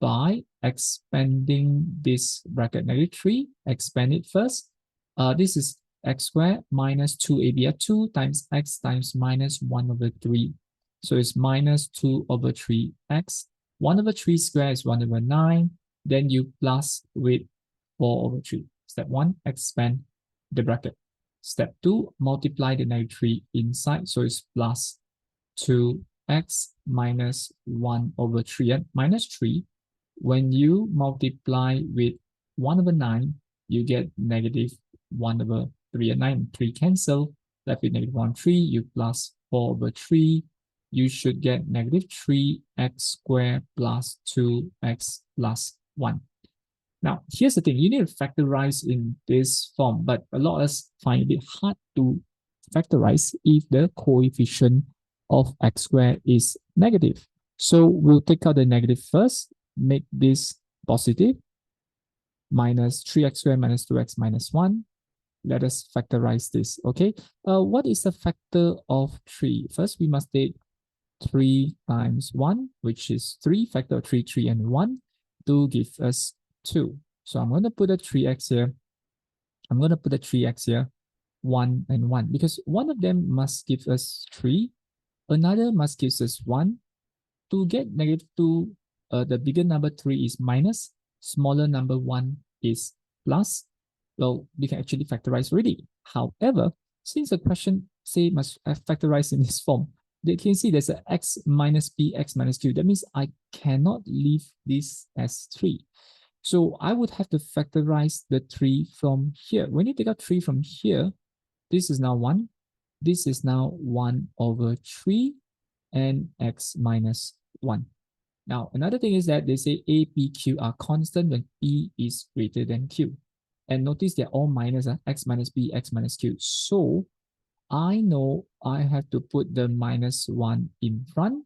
by expanding this bracket negative 3. Expand it first. This is x squared minus 2ab, 2 times x times minus 1 over 3. So it's minus 2 over 3x. 1 over 3 squared is 1 over 9. Then you plus with 4 over 3. Step 1, expand the bracket. Step 2, multiply the negative 3 inside. So it's plus 2x minus 1 over 3. And minus 3, when you multiply with 1 over 9, you get negative 1 over 3 and 9. 3 cancel, left with negative 1, 3. You plus 4 over 3. You should get negative 3x squared plus 2x plus 1. Now, here's the thing. You need to factorize in this form, but a lot of us find it a bit hard to factorize if the coefficient of x squared is negative. So we'll take out the negative first, make this positive, minus 3x squared minus 2x minus 1. Let us factorize this, okay? What is the factor of 3? First, we must take 3 times 1, which is 3. Factor of 3, 3, and 1 to give us 2. So I'm going to put a 3x here. I'm going to put a 3x here, 1 and 1, because one of them must give us 3, another must give us 1. To get -2, the bigger number 3 is minus, smaller number 1 is plus. Well, we can actually factorize already. However, since the question say must factorize in this form, they can see there's a x minus b, x minus q. That means I cannot leave this as 3. So I would have to factorize the 3 from here. When you take out 3 from here, this is now 1. This is now 1 over 3 and x minus 1. Now, another thing is that they say A, P, Q are constant when P is greater than Q. And notice they're all minus, x minus B, x minus Q. So I know I have to put the minus 1 in front.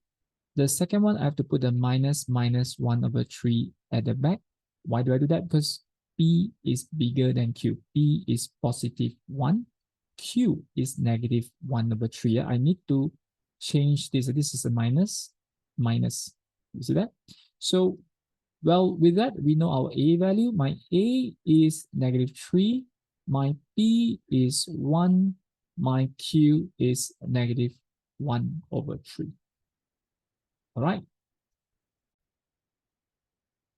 The second one, I have to put the minus 1 over 3 at the back. Why do I do that? Because P is bigger than Q. P is positive 1. Q is negative 1 over 3. I need to change this. This is a minus. You see that? So, well, with that, we know our A value. My A is -3. My P is 1. My Q is -1 over 3. All right.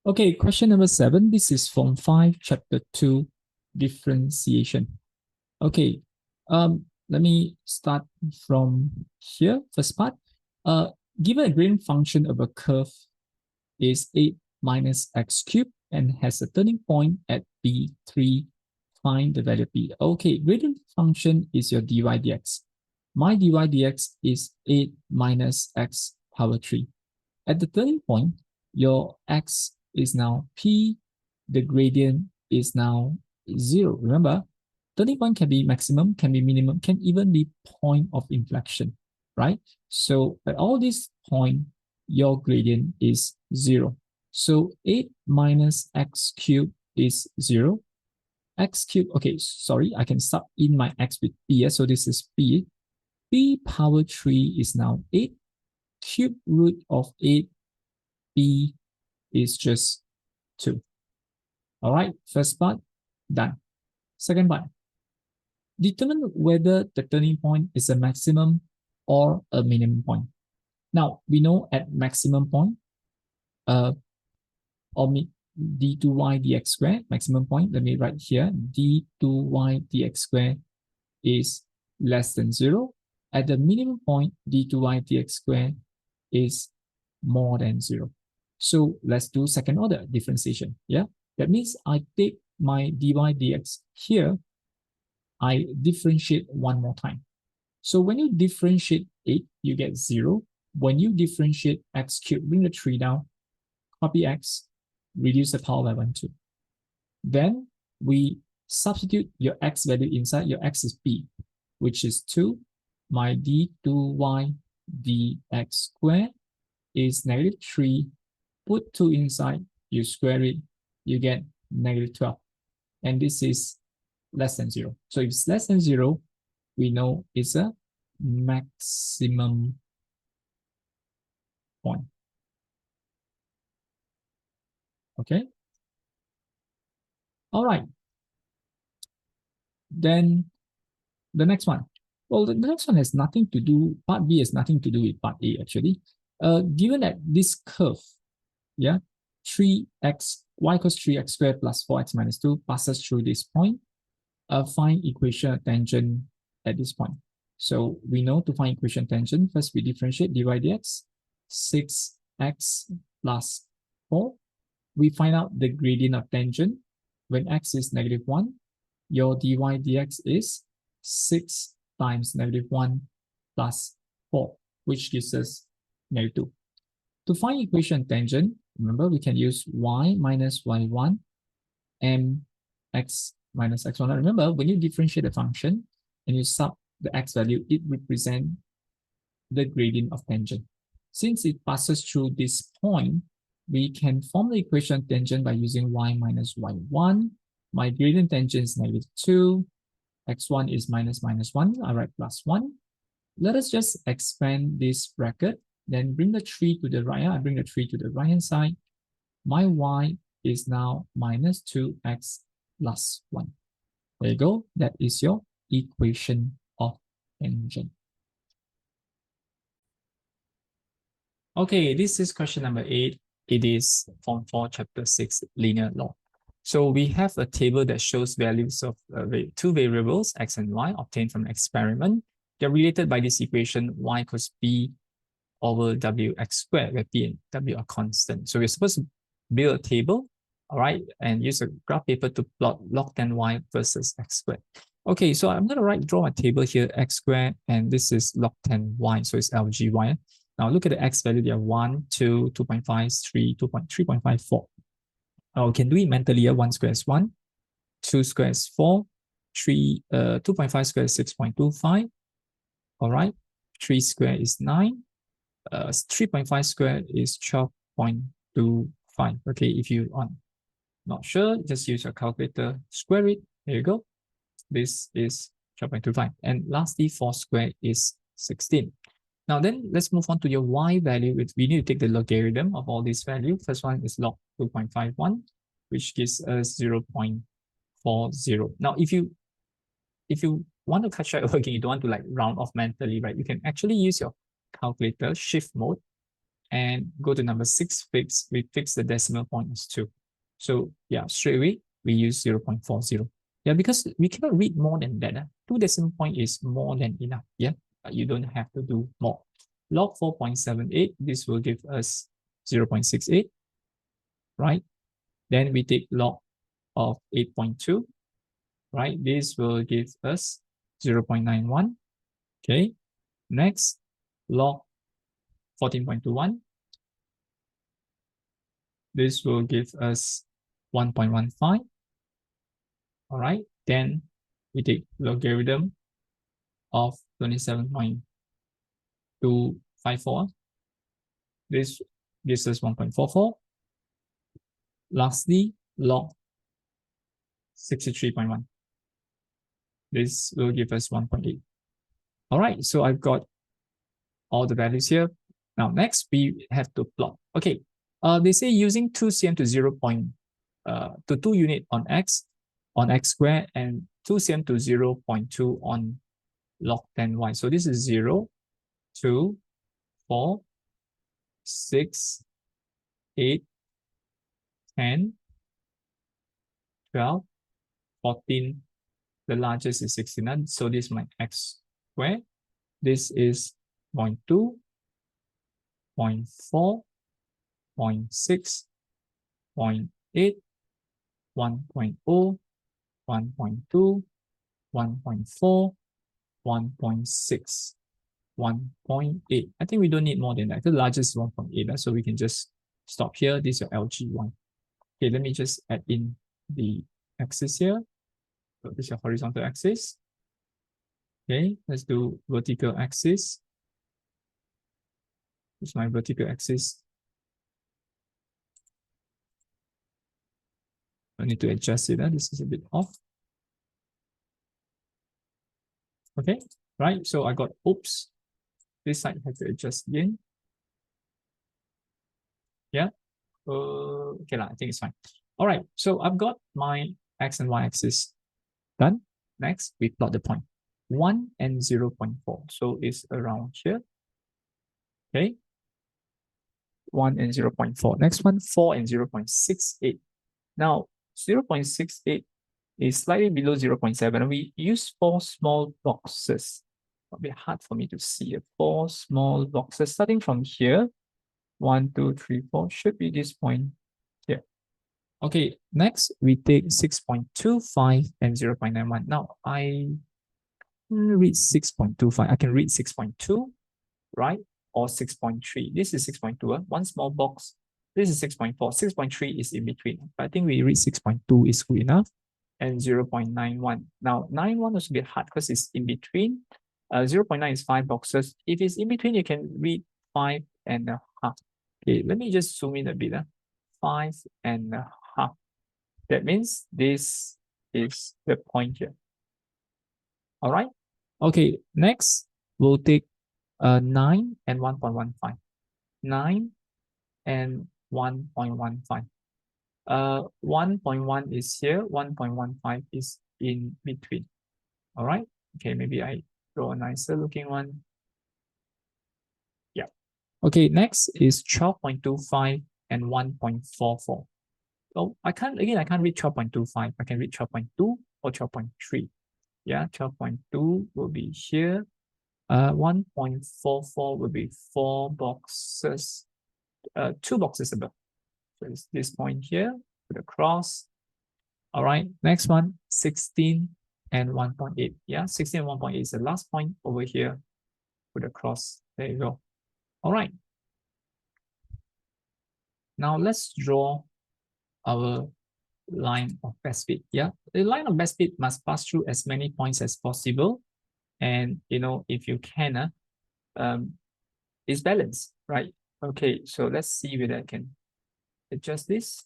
Okay, question number 7. This is Form 5, Chapter 2, Differentiation. Okay, let me start from here. First part. Given a gradient function of a curve is 8 minus x cubed and has a turning point at b3, find the value of b. Okay, gradient function is your dy dx. My dy dx is 8 minus x power 3. At the turning point, your x is now p, the gradient is now 0. Remember, turning point can be maximum, can be minimum, can even be point of inflection, right? So at all these points, your gradient is 0. So 8 minus x cubed is 0. X cubed, okay, sorry, I can start in my x with p. So this is p. P power 3 is now 8. Cube root of 8, p is just 2. All right, first part, done. Second part, determine whether the turning point is a maximum or a minimum point. Now, we know at maximum point, or d2y dx squared, maximum point, let me write here, d2y dx squared is less than 0. At the minimum point, d2y dx squared is more than 0. So let's do second order differentiation. Yeah, that means I take my dy dx here, I differentiate one more time. So when you differentiate 8, you get 0. When you differentiate x cubed, bring the 3 down, copy x, reduce the power by 1, 2. Then we substitute your x value inside. Your x is p, which is 2. My d2y dx squared is -3. Put 2 inside, you square it, you get -12. And this is less than 0. So if it's less than 0, we know it's a maximum point. Okay. All right. Then the next one. Well, the next one has nothing to do, part B has nothing to do with part A actually. Given that this curve, yeah, 3x, y equals 3x squared plus 4x minus 2 passes through this point, find equation of tangent at this point. So we know to find equation tangent, first we differentiate dy dx, 6x plus 4. We find out the gradient of tangent. When x is -1, your dy dx is 6 times -1 plus 4, which gives us -2. To find equation tangent, remember we can use y minus y1 and x minus x1. Remember, when you differentiate a function and you sub the x value, it represents the gradient of tangent. Since it passes through this point, we can form the equation tangent by using y minus y1. My gradient tangent is -2. x1 is -1. I write +1. Let us just expand this bracket. Then bring the 3 to the right. I bring the 3 to the right hand side. My y is now minus 2x plus 1. There you go. That is your equation of tangent. Okay, this is question number 8. It is Form 4, Chapter 6, Linear Law. So we have a table that shows values of two variables, x and y, obtained from an experiment. They're related by this equation, y equals b over wx squared, where p and w are constant. So we're supposed to build a table, all right, and use a graph paper to plot log 10 y versus x squared. Okay, so I'm going to draw my table here, x squared, and this is log 10 y, so it's LGY. Now look at the x value, they are 1, 2, 2.5, 3, 3.54. Now we can do it mentally here. 1 squared is 1, 2 squared is 4, 2.5 squared is 6.25, all right, 3 squared is 9, 3.5 squared is 12.25. Okay, if you are not sure, just use your calculator, square it. There you go. This is 12.25. And lastly, 4 squared is 16. Now then, let's move on to your y value. We need to take the logarithm of all these values. First one is log 2.51, which gives us 0.40. Now, if you want to cut short again, you don't want to like round off mentally, right? You can actually use your calculator, shift mode, and go to number 6, fix. We fix the decimal point as 2. So yeah, straight away, we use 0.40. Yeah, because we cannot read more than that. 2 decimal point is more than enough. Yeah, but you don't have to do more. Log 4.78, this will give us 0.68, right? Then we take log of 8.2, right? This will give us 0.91. Okay. Next, log 14.21. This will give us 1.15. All right. Then we take logarithm of 27.254. This gives us 1.44. Lastly, log 63.1. This will give us 1.8. All right. So I've got all the values here. Now, next we have to plot. Okay. They say using 2 cm to 2 unit on x squared and 2 cm to 0.2 on log 10y. So this is 0, 2, 4, 6, 8, 10, 12, 14. The largest is 69. So this is my x squared. This is 0.2, 0.4, 0.6, 0.8, 1.0, 1.2, 1.4, 1.6, 1.8. I think we don't need more than that. The largest is 1.8, so we can just stop here. This is your LG1. Okay, let me just add in the axis here. So this is your horizontal axis. Okay, let's do vertical axis. This is my vertical axis. I need to adjust it. This is a bit off. Okay, right. So I got, oops, this side has to adjust again. Yeah. Okay, I think it's fine. All right. So I've got my x and y axis done. Next, we plot the point 1 and 0.4. So it's around here. Okay. 1 and 0.4. Next one, 4 and 0.68. Now, 0.68 is slightly below 0.7. We use 4 small boxes. A bit hard for me to see. 4 small boxes starting from here. 1, 2, 3, 4 should be this point here. Okay, next we take 6.25 and 0.91. Now I read 6.25. I can read 6.2, right? Or 6.3. This is 6.2. One small box. This is 6.4. 6.3 is in between. But I think we read 6.2 is good enough. And 0.91. Now, 91 is a bit hard because it's in between. 0.9 is 5 boxes. If it's in between, you can read 5.5. Okay, let me just zoom in a bit. 5.5. That means this is the point here. All right. Okay, next we'll take 9 and 1.15. 9 and 1.15. 1.1 is here, 1.15 is in between. All right. Okay, maybe I draw a nicer looking one. Yeah. Okay, next is 12.25 and 1.44. Oh, I can't read 12.25. I can read 12.2 or 12.3. Yeah, 12.2 will be here. 1.44 will be 4 boxes, 2 boxes above. So it's this point here, put a cross. All right, next one, 16 and 1.8. Yeah, 16 and 1.8 is the last point over here, put a cross. There you go. All right. Now let's draw our line of best fit. Yeah, the line of best fit must pass through as many points as possible. And, you know, if you can, it's balanced, right? Okay, so let's see whether I can adjust this,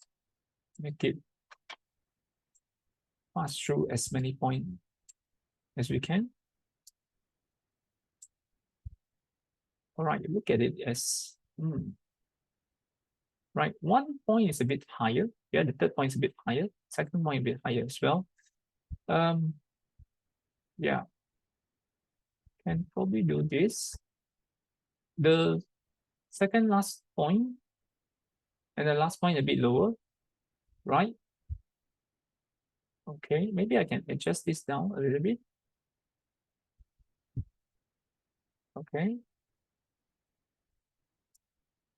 make it pass through as many points as we can. All right, look at it as, right, 1 point is a bit higher. Yeah, the third point is a bit higher. Second point a bit higher as well. Yeah, can probably do this. The second last point and the last point a bit lower, right? Okay, maybe I can adjust this down a little bit. Okay.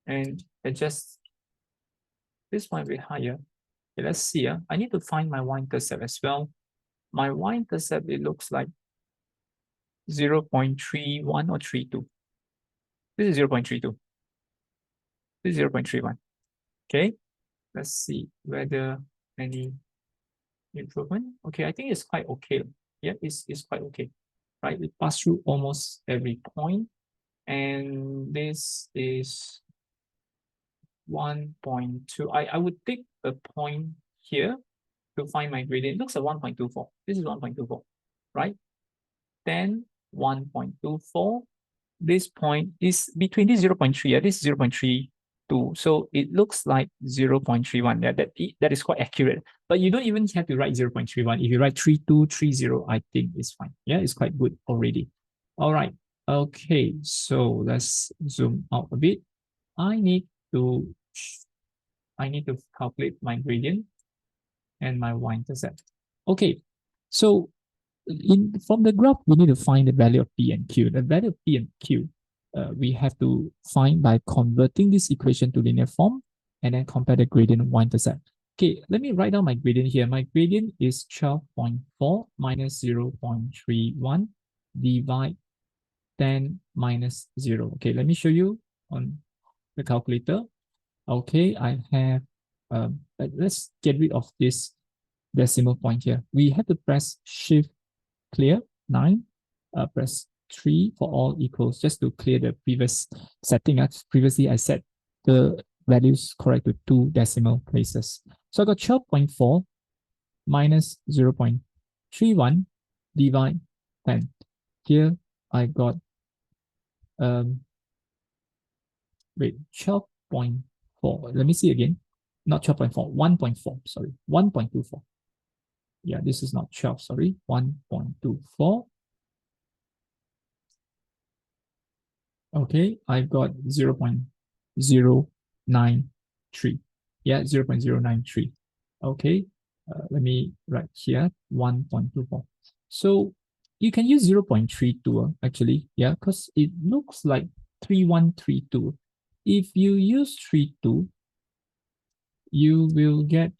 And adjust this one a bit higher. Okay, let's see. I need to find my y-intercept as well. My y-intercept, it looks like 0.31 or 32. This is 0.32. This is 0.31. Okay, let's see whether any improvement. Okay, I think it's quite okay. Yeah, it's quite okay. Right, it passed through almost every point. And this is 1.2. I would take a point here to find my gradient. It looks like 1.24. This is 1.24, right? Then 1.24. This point is between this 0.3. Yeah, this is 0.32. So it looks like 0.31. Yeah, that is quite accurate. But you don't even have to write 0.31. If you write 3230, I think it's fine. Yeah, it's quite good already. All right. Okay, so let's zoom out a bit. I need to calculate my gradient and my y-intercept. Okay, so from the graph, we need to find the value of P and Q. The value of P and Q, we have to find by converting this equation to linear form and then compare the gradient and y-intercept. Okay, let me write down my gradient here. My gradient is 12.4 minus 0.31 divide 10 minus 0. Okay, let me show you on the calculator. Okay, I have, let's get rid of this decimal point here. We have to press shift clear 9, press 3 for all equals, just to clear the previous setting. Previously I set the values correct to 2 decimal places. So I got 12.4 minus 0.31 divide 10. Here I got 12.4. Let me see again. Not 12.4, 1.4, sorry, 1.24. Yeah, this is not 12, sorry, 1.24. Okay, I've got 0.093. Yeah, 0.093. Okay, let me write here 1.24. So you can use 0.32 actually, yeah, because it looks like 3132. If you use 32, you will get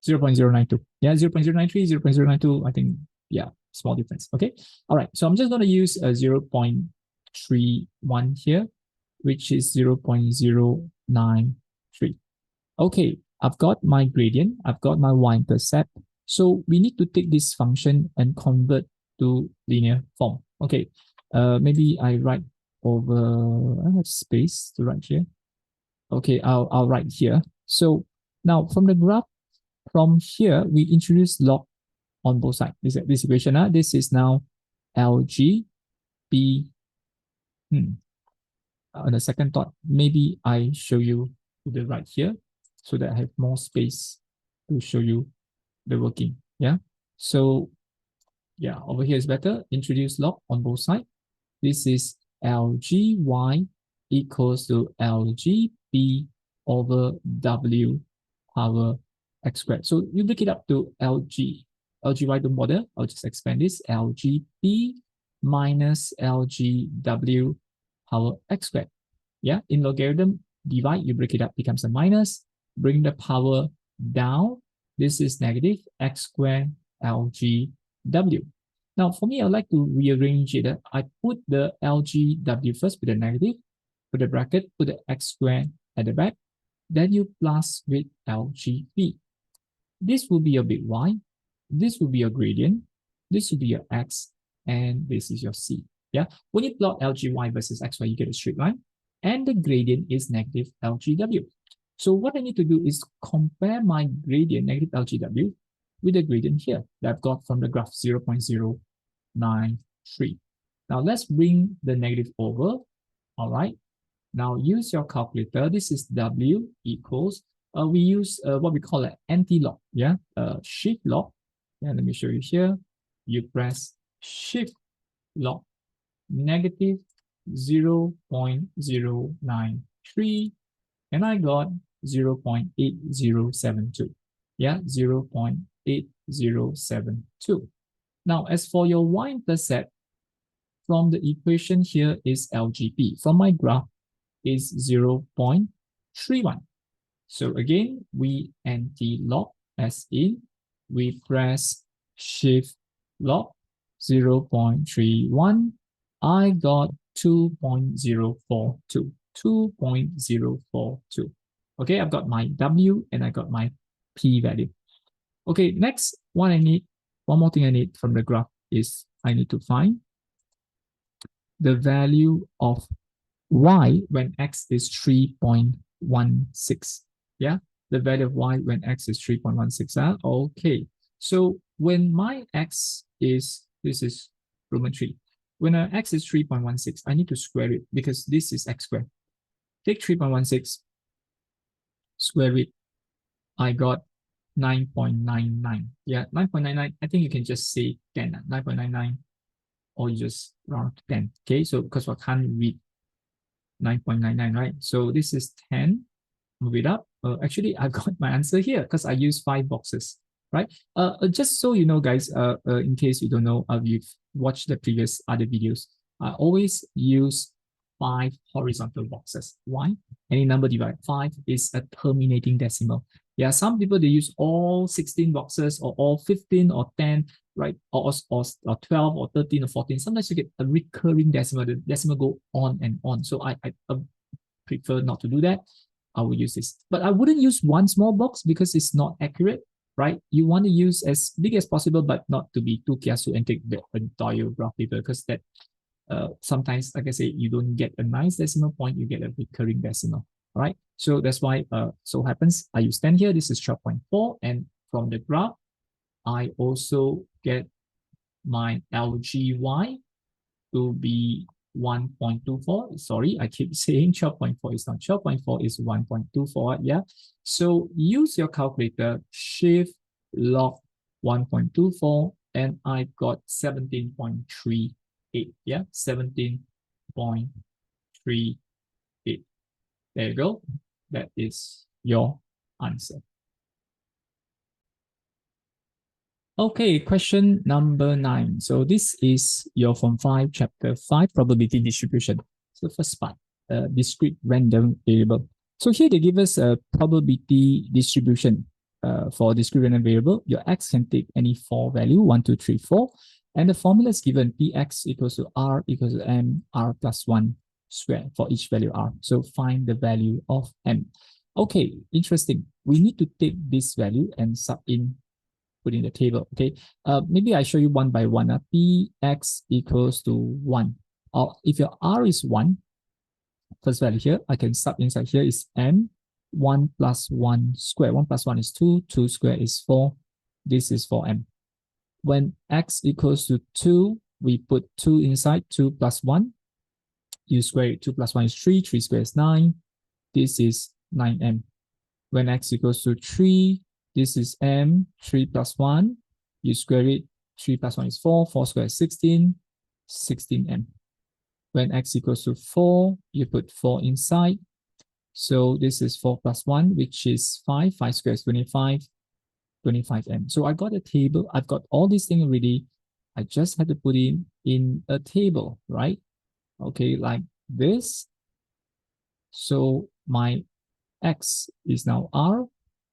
0.092. Yeah, 0.093, 0.092. I think, yeah, small difference. Okay. All right. So I'm just going to use a 0.31 here, which is 0.093. Okay. I've got my gradient. I've got my y-intercept. So we need to take this function and convert to linear form. Okay. Maybe I write over, I have space to write here. Okay. I'll write here. So now from the graph, from here, we introduce log on both sides. This equation, this is now LG B. On the second thought, maybe I show you to the right here. so that I have more space to show you the working. Yeah. So yeah, over here is better. Introduce log on both sides. This is LGY equals to LGB over W power x squared. So you break it up to LGY, don't bother. I'll just expand this. LGB minus LGW power x squared. Yeah, in logarithm, divide, you break it up, becomes a minus. Bring the power down. This is negative x squared LGW. Now, for me, I like to rearrange it. I put the LGW first with the negative, put a bracket, put the x squared at the back, then you plus with LGB. This will be your big Y, this will be your gradient, this will be your X, and this is your C. Yeah, when you plot LGY versus XY, you get a straight line, and the gradient is negative LGW. So what I need to do is compare my gradient, negative LGW, with the gradient here that I've got from the graph 0.093. Now let's bring the negative over. All right. Now use your calculator. This is W equals, we use what we call an anti-log. Yeah, shift log. Yeah, let me show you here. You press shift log negative 0.093, and I got 0.8072. Yeah, 0.8072. Now, as for your y-intercept, from the equation here is LGB. From my graph is 0.31. So again, we anti-log, as in we press shift log 0.31. I got 2.042. 2.042. Okay, I've got my W and I got my P value. Okay, next one more thing I need from the graph is I need to find the value of Y when X is 3.16. Yeah, the value of Y when X is 3.16. Okay, so when my X is, this is Roman 3. When X is 3.16, I need to square it because this is X squared. Take 3.16, square it. I got 9.99. Yeah, 9.99. I think you can just say 10. 9.99, or you just round to 10. Okay, so because I can't read 9.99, right? So this is 10. Move it up. Actually, I got my answer here because I used 5 boxes, right? Just so you know, guys, in case you don't know, you've watched the previous other videos, I always use 5 horizontal boxes. Why? Any number divided 5 is a terminating decimal. Yeah, some people, they use all 16 boxes or all 15 or 10, right? Or 12 or 13 or 14. Sometimes you get a recurring decimal. The decimal go on and on. So I prefer not to do that. I will use this. But I wouldn't use one small box because it's not accurate, right? You want to use as big as possible, but not to be too kiasu and take the entire graph paper, because that sometimes, like I say, you don't get a nice decimal point, you get a recurring decimal. All right, so that's why so happens I use 10 here. This is 12.4, and from the graph I also get my LGY to be 1.24. Sorry, I keep saying 12.4 is not 12.4, is 1.24. Yeah, so use your calculator, shift log 1.24, and I got 17.38. Yeah, 17.38. There you go. That is your answer. Okay, question number 9. So this is your Form 5, Chapter 5, Probability Distribution. So first part, discrete random variable. So here they give us a probability distribution for discrete random variable. Your X can take any 4 value, 1, 2, 3, 4. And the formula is given, Px equals to R equals to M, R plus 1 square for each value R. So find the value of M. Okay, interesting. We need to take this value and sub in, put in the table. Okay, maybe I show you one by one. Px equals to 1. Or if your R is 1, first value here, I can sub inside here is M, 1 plus 1 square. 1 plus 1 is 2, 2 square is 4. This is for M. When X equals to 2, we put 2 inside, 2 plus 1. You square it, 2 plus 1 is 3, 3 squared is 9. This is 9M. When x equals to 3, this is m, 3 plus 1. You square it, 3 plus 1 is 4, 4 squared is 16, 16m. When x equals to 4, you put 4 inside. So this is 4 plus 1, which is 5. 5 squared is 25, 25m. So I got a table. I've got all these things already. I just had to put in a table, right? Okay, like this. So my x is now r.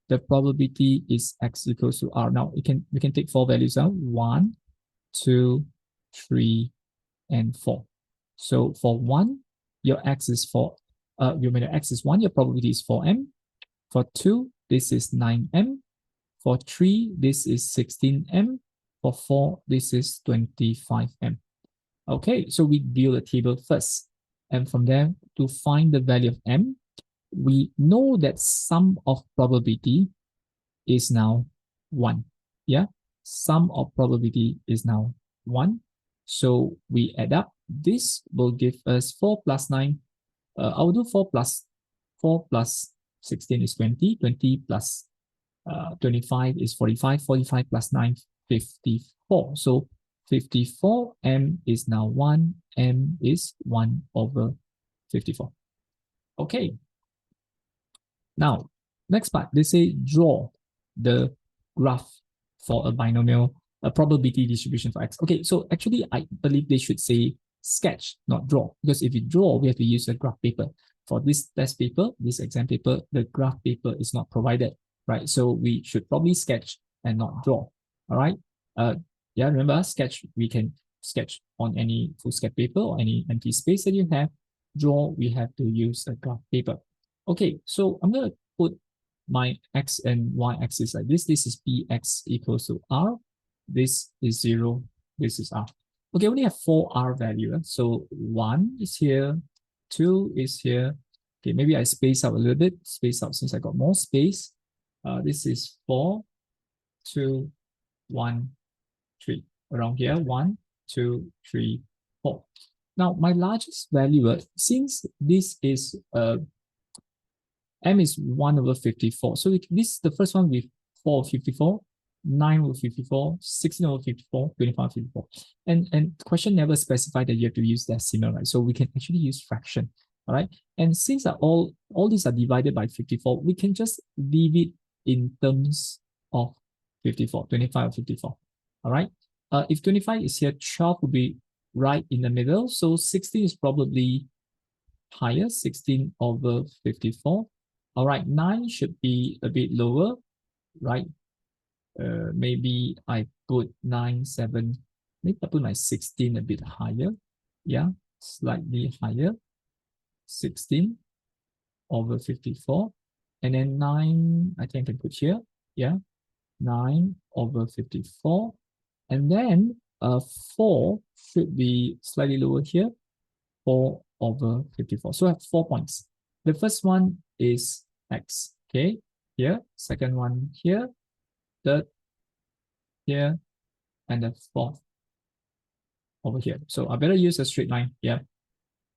The probability is x equals to r. Now we can take 4 values out. 1, 2, 3, and 4. So for 1, your x is 4. Your x is 1, your probability is 4m. For 2, this is 9m. For 3, this is 16m. For 4, this is 25m. Okay, so we build a table first. And from there, to find the value of m, we know that sum of probability is now 1. Yeah, sum of probability is now 1. So we add up. This will give us 4 plus 9. I'll do 4 plus 16 is 20. 20 plus 25 is 45. 45 plus 9, 54. So 54, m is now 1. M is 1 over 54. Okay. Now, next part, they say draw the graph for a binomial, a probability distribution for x. Okay, so actually, I believe they should say sketch, not draw, because if you draw, we have to use a graph paper. For this test paper, this exam paper, the graph paper is not provided, right? So we should probably sketch and not draw, all right? Yeah, remember, sketch, we can sketch on any foolscap paper or any empty space that you have. Draw, we have to use a graph paper. Okay, so I'm going to put my x and y axis like this. This is px equals to r. This is 0. This is r. Okay, we only have 4 r value. So 1 is here. 2 is here. Okay, maybe I space out a little bit. Space out since I got more space. This is 4, 2, 1, 3. Around here, 1, 2, 3, 4. Now, my largest value, since this is m is 1 over 54. So this is the first one with 4 over 54, 9 over 54, 16 over 54, 25 over 54. And the question never specified that you have to use decimal, right? So we can actually use fraction, all right? And since all these are divided by 54, we can just leave it in terms of 54, 25 or 54, all right? If 25 is here, 12 will be right in the middle. So 16 is probably higher, 16 over 54. All right, 9 should be a bit lower, right? Maybe I put 9, 7, maybe I put my 16 a bit higher. Yeah, slightly higher. 16 over 54. And then 9, I think I can put here. Yeah, 9 over 54. And then 4 should be slightly lower here. 4 over 54. So I have 4 points. The first one is x, okay, here. Second one here. Third here. And the fourth over here. So I better use a straight line. Yeah.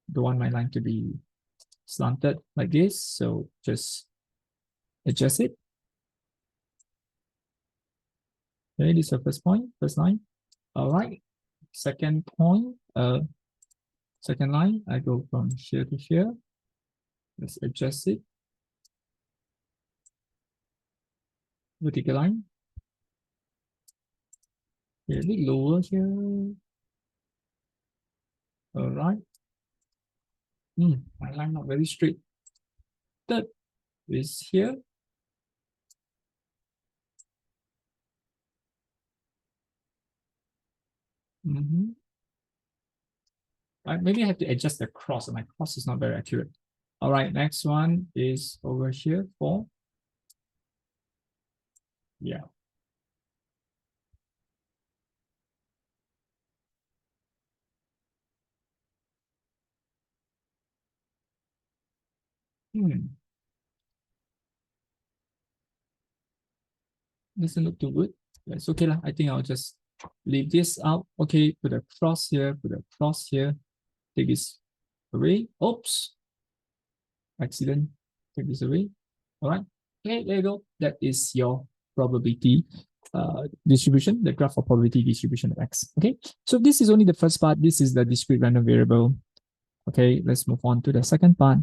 Don't want my line to be slanted like this. So just adjust it. Okay, this is the first point, first line. All right. Second point, second line, I go from here to here. Let's adjust it. Vertical line. Okay, a bit lower here. All right. My line not very straight. Third is here. Right, maybe I have to adjust the cross. My cross is not very accurate. All right, next one is over here for, yeah. Doesn't look too good. It's okay lah. I think I'll just leave this out. Okay, put a cross here, put a cross here. Take this away. Oops. Accident. Take this away. All right. Okay, there you go. That is your probability distribution, the graph of probability distribution of X. Okay, so this is only the first part. This is the discrete random variable. Okay, let's move on to the second part.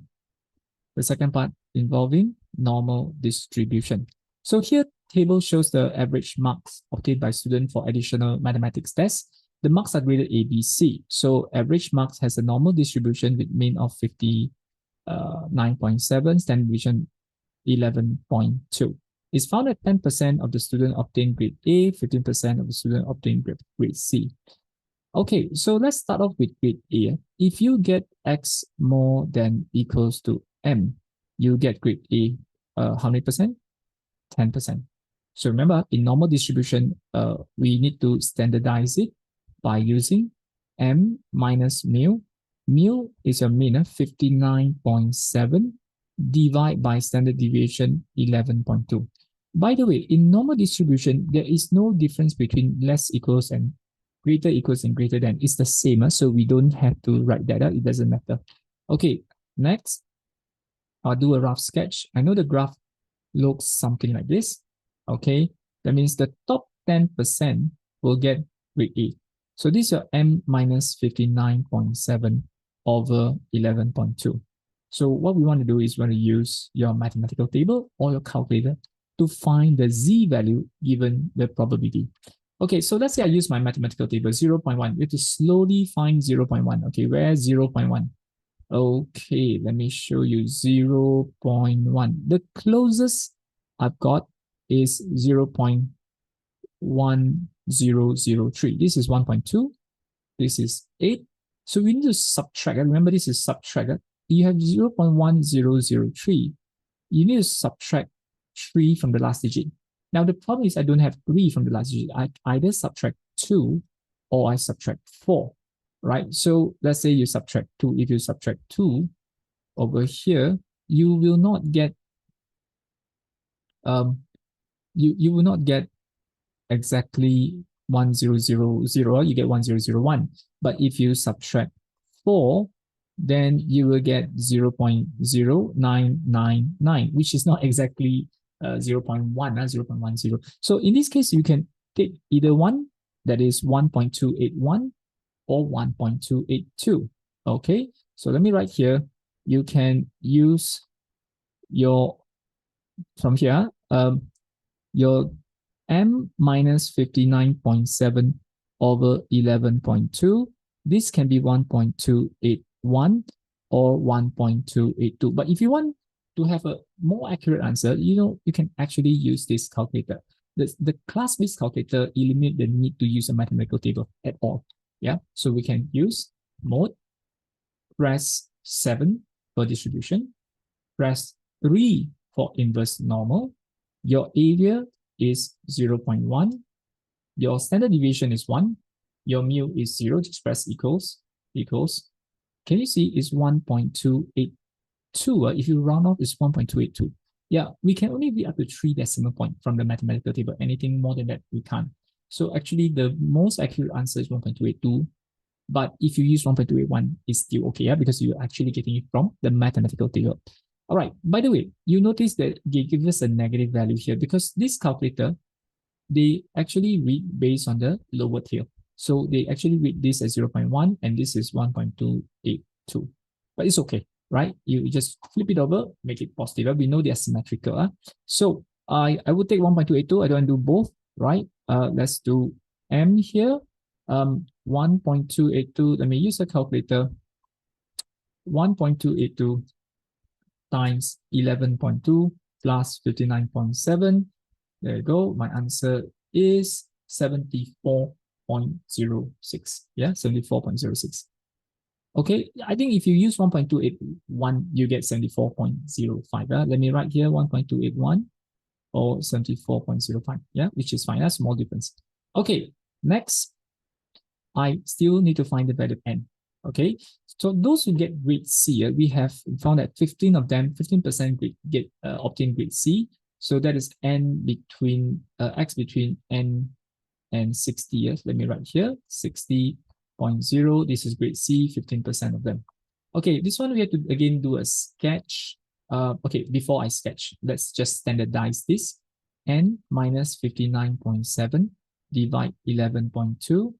The second part involving normal distribution. So here, table shows the average marks obtained by student for additional mathematics tests. The marks are graded A, B, C. So average marks has a normal distribution with mean of 59.7, standard deviation 11.2. It's found that 10% of the student obtain grade A, 15% of the student obtain grade C. Okay, so let's start off with grade A. If you get X more than equals to M, you get grade A. How many percent? 10%. So remember, in normal distribution, we need to standardize it by using M minus mu. Mu is your mean, 59.7, divide by standard deviation 11.2. By the way, in normal distribution, there is no difference between less equals and greater equals and greater than. It's the same, so we don't have to write that out. It doesn't matter. Okay, next, I'll do a rough sketch. I know the graph looks something like this. Okay, that means the top 10% will get grade A. So this is your M minus 59.7 over 11.2. So what we want to do is we want to use your mathematical table or your calculator to find the Z value given the probability. Okay, so let's say I use my mathematical table, 0.1. We have to slowly find 0.1. Okay, where's 0.1? Okay, let me show you 0.1. The closest I've got is 0.1003. This is 1.2. This is 8. So we need to subtract. Remember, this is subtract. You have 0.1003. You need to subtract 3 from the last digit. Now, the problem is I don't have 3 from the last digit. I either subtract 2 or I subtract 4, right? So let's say you subtract 2. If you subtract 2 over here, you will not get you will not get exactly 1000, you get 1001. But if you subtract 4, then you will get 0.0999, which is not exactly 0.1, 0.10. So in this case, you can take either one, that is 1.281 or 1.282. Okay, so let me write here. You can use your, from here, your M minus 59.7 over 11.2. This can be 1.281 or 1.282. But if you want to have a more accurate answer, you can actually use this calculator. The class-based calculator eliminate the need to use a mathematical table at all. Yeah, so we can use mode, press 7 for distribution, press 3 for inverse normal. Your area is 0.1. Your standard deviation is 1. Your mu is 0. Just press equals. Can you see it's 1.282? If you round off, it's 1.282. Yeah, we can only be up to 3 decimal points from the mathematical table. Anything more than that, we can't. So actually, the most accurate answer is 1.282. But if you use 1.281, it's still okay, yeah, because you're actually getting it from the mathematical table. All right, by the way, you notice that they give us a negative value here because this calculator, they actually read based on the lower tail. So they actually read this as 0.1 and this is 1.282. But it's okay, right? You just flip it over, make it positive. We know they are symmetrical. So I would take 1.282. I don't do both, right? Let's do M here. 1.282. Let me use a calculator. 1.282 times 11.2 plus 59.7. There you go. My answer is 74.06. Yeah, 74.06. Okay, I think if you use 1.281, you get 74.05. Let me write here 1.281 or 74.05. Yeah, which is fine. That's a small difference. Okay, next, I still need to find the value of n. Okay, so those who get grade C, we have found that 15 of them, 15% get obtain grade C. So that is n between x between n and 60 years. Let me write here 60.0. This is grade C, 15% of them. Okay, this one we have to again do a sketch. Okay, before I sketch, let's just standardize this. N minus 59.7 divide 11.2.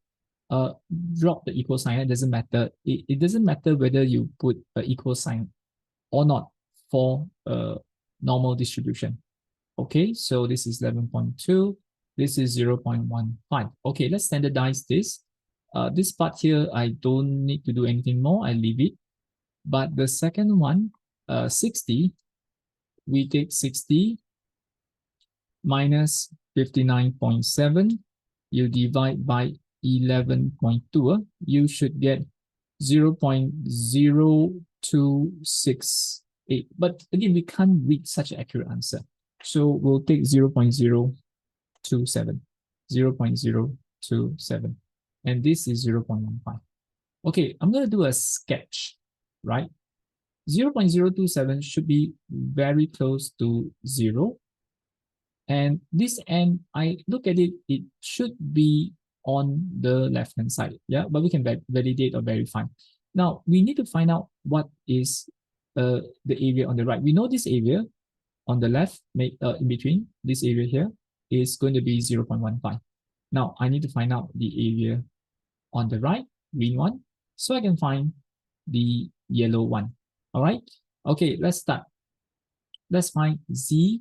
Drop the equal sign. It doesn't matter. It doesn't matter whether you put an equal sign or not for a normal distribution. Okay, so this is 11.2. This is 0.15. Okay, let's standardize this. This part here, I don't need to do anything more. I leave it. But the second one, 60, we take 60 minus 59.7. You divide by 11.2. You should get 0.0268. But again, we can't read such an accurate answer. So we'll take 0.027. 0.027. And this is 0.15. Okay, I'm going to do a sketch, right? 0.027 should be very close to 0. And this end, I look at it, it should be on the left-hand side. Yeah, but we can validate or verify. Now, we need to find out what is the area on the right. We know this area on the left, in between, this area here, is going to be 0.15. Now, I need to find out the area on the right, green one, so I can find the yellow one. All right. Okay, let's start. Let's find Z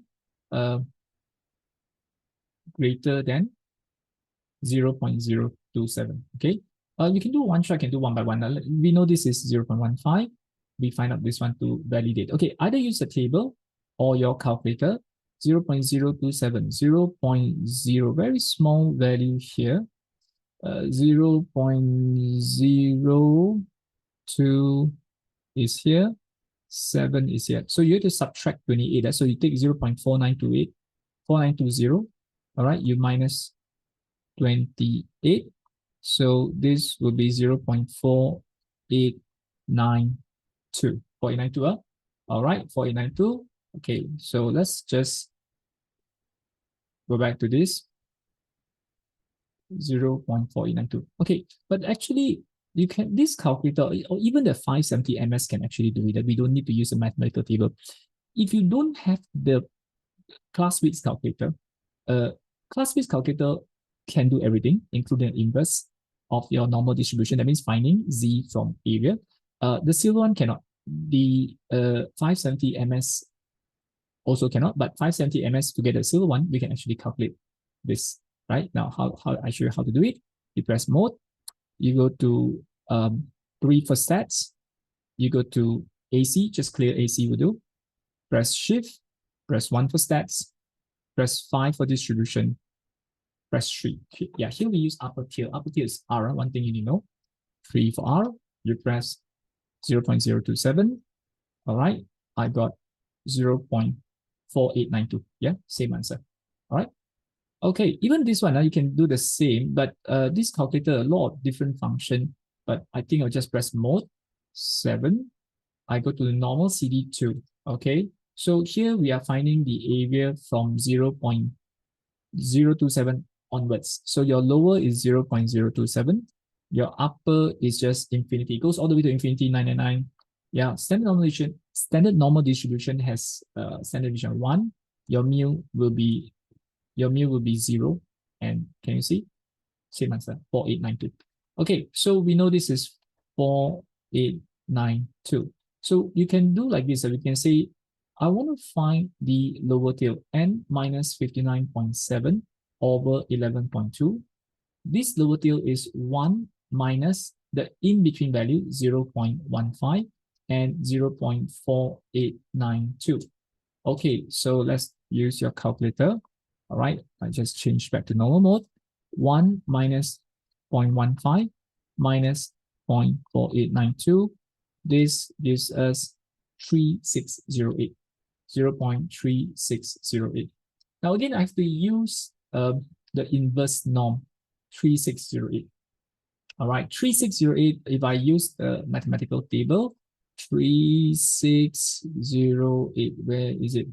greater than 0.027. Okay. You can do one shot, can do one by one. We know this is 0.15. We find out this one to validate. Okay, either use a table or your calculator. 0.027, 0.0, very small value here. 0.02 is here, 7 is here. So you have to subtract 28. So you take 0.4928, 4920. All right, you minus 28. So this will be 0.4892. 4892. All right, 4892. Okay, so let's just go back to this. 0.4892. Okay, but actually you can, this calculator or even the 570 MS can actually do it. We don't need to use a mathematical table. If you don't have the class width calculator, class width calculator can do everything, including the inverse of your normal distribution. That means finding Z from area. The silver one cannot. The 570 MS also cannot, but 570 MS to get a silver one, we can actually calculate this. Right now, how I show you how to do it. You press mode, you go to 3 for stats, you go to AC, just clear AC will do. Press shift, press 1 for stats, press 5 for distribution, press 3. Yeah, here we use upper tier. Upper tier is R, one thing you need to know. 3 for R, you press 0.027. All right, I got 0.4892. Yeah, same answer. All right. Okay, even this one, you can do the same, but this calculator, a lot of different function, but I think I'll just press mode 7. I go to the normal CD2. Okay, so here we are finding the area from 0.027 onwards. So your lower is 0.027. Your upper is just infinity. It goes all the way to infinity, 999. Yeah, standard normal distribution has standard deviation 1. Your mu will be 0. And can you see? Same answer, 4892. Okay, so we know this is 4892. So you can do like this. So we can say, I want to find the lower tail, n minus 59.7 over 11.2. This lower tail is 1 minus the in-between value, 0.15 and 0.4892. Okay, so let's use your calculator. All right, I just changed back to normal mode. 1 minus 0.15 minus 0.4892. This gives us 3608, 0.3608. Now again, I have to use the inverse norm, 3608. All right, 3608, if I use the mathematical table, 3608, where is it?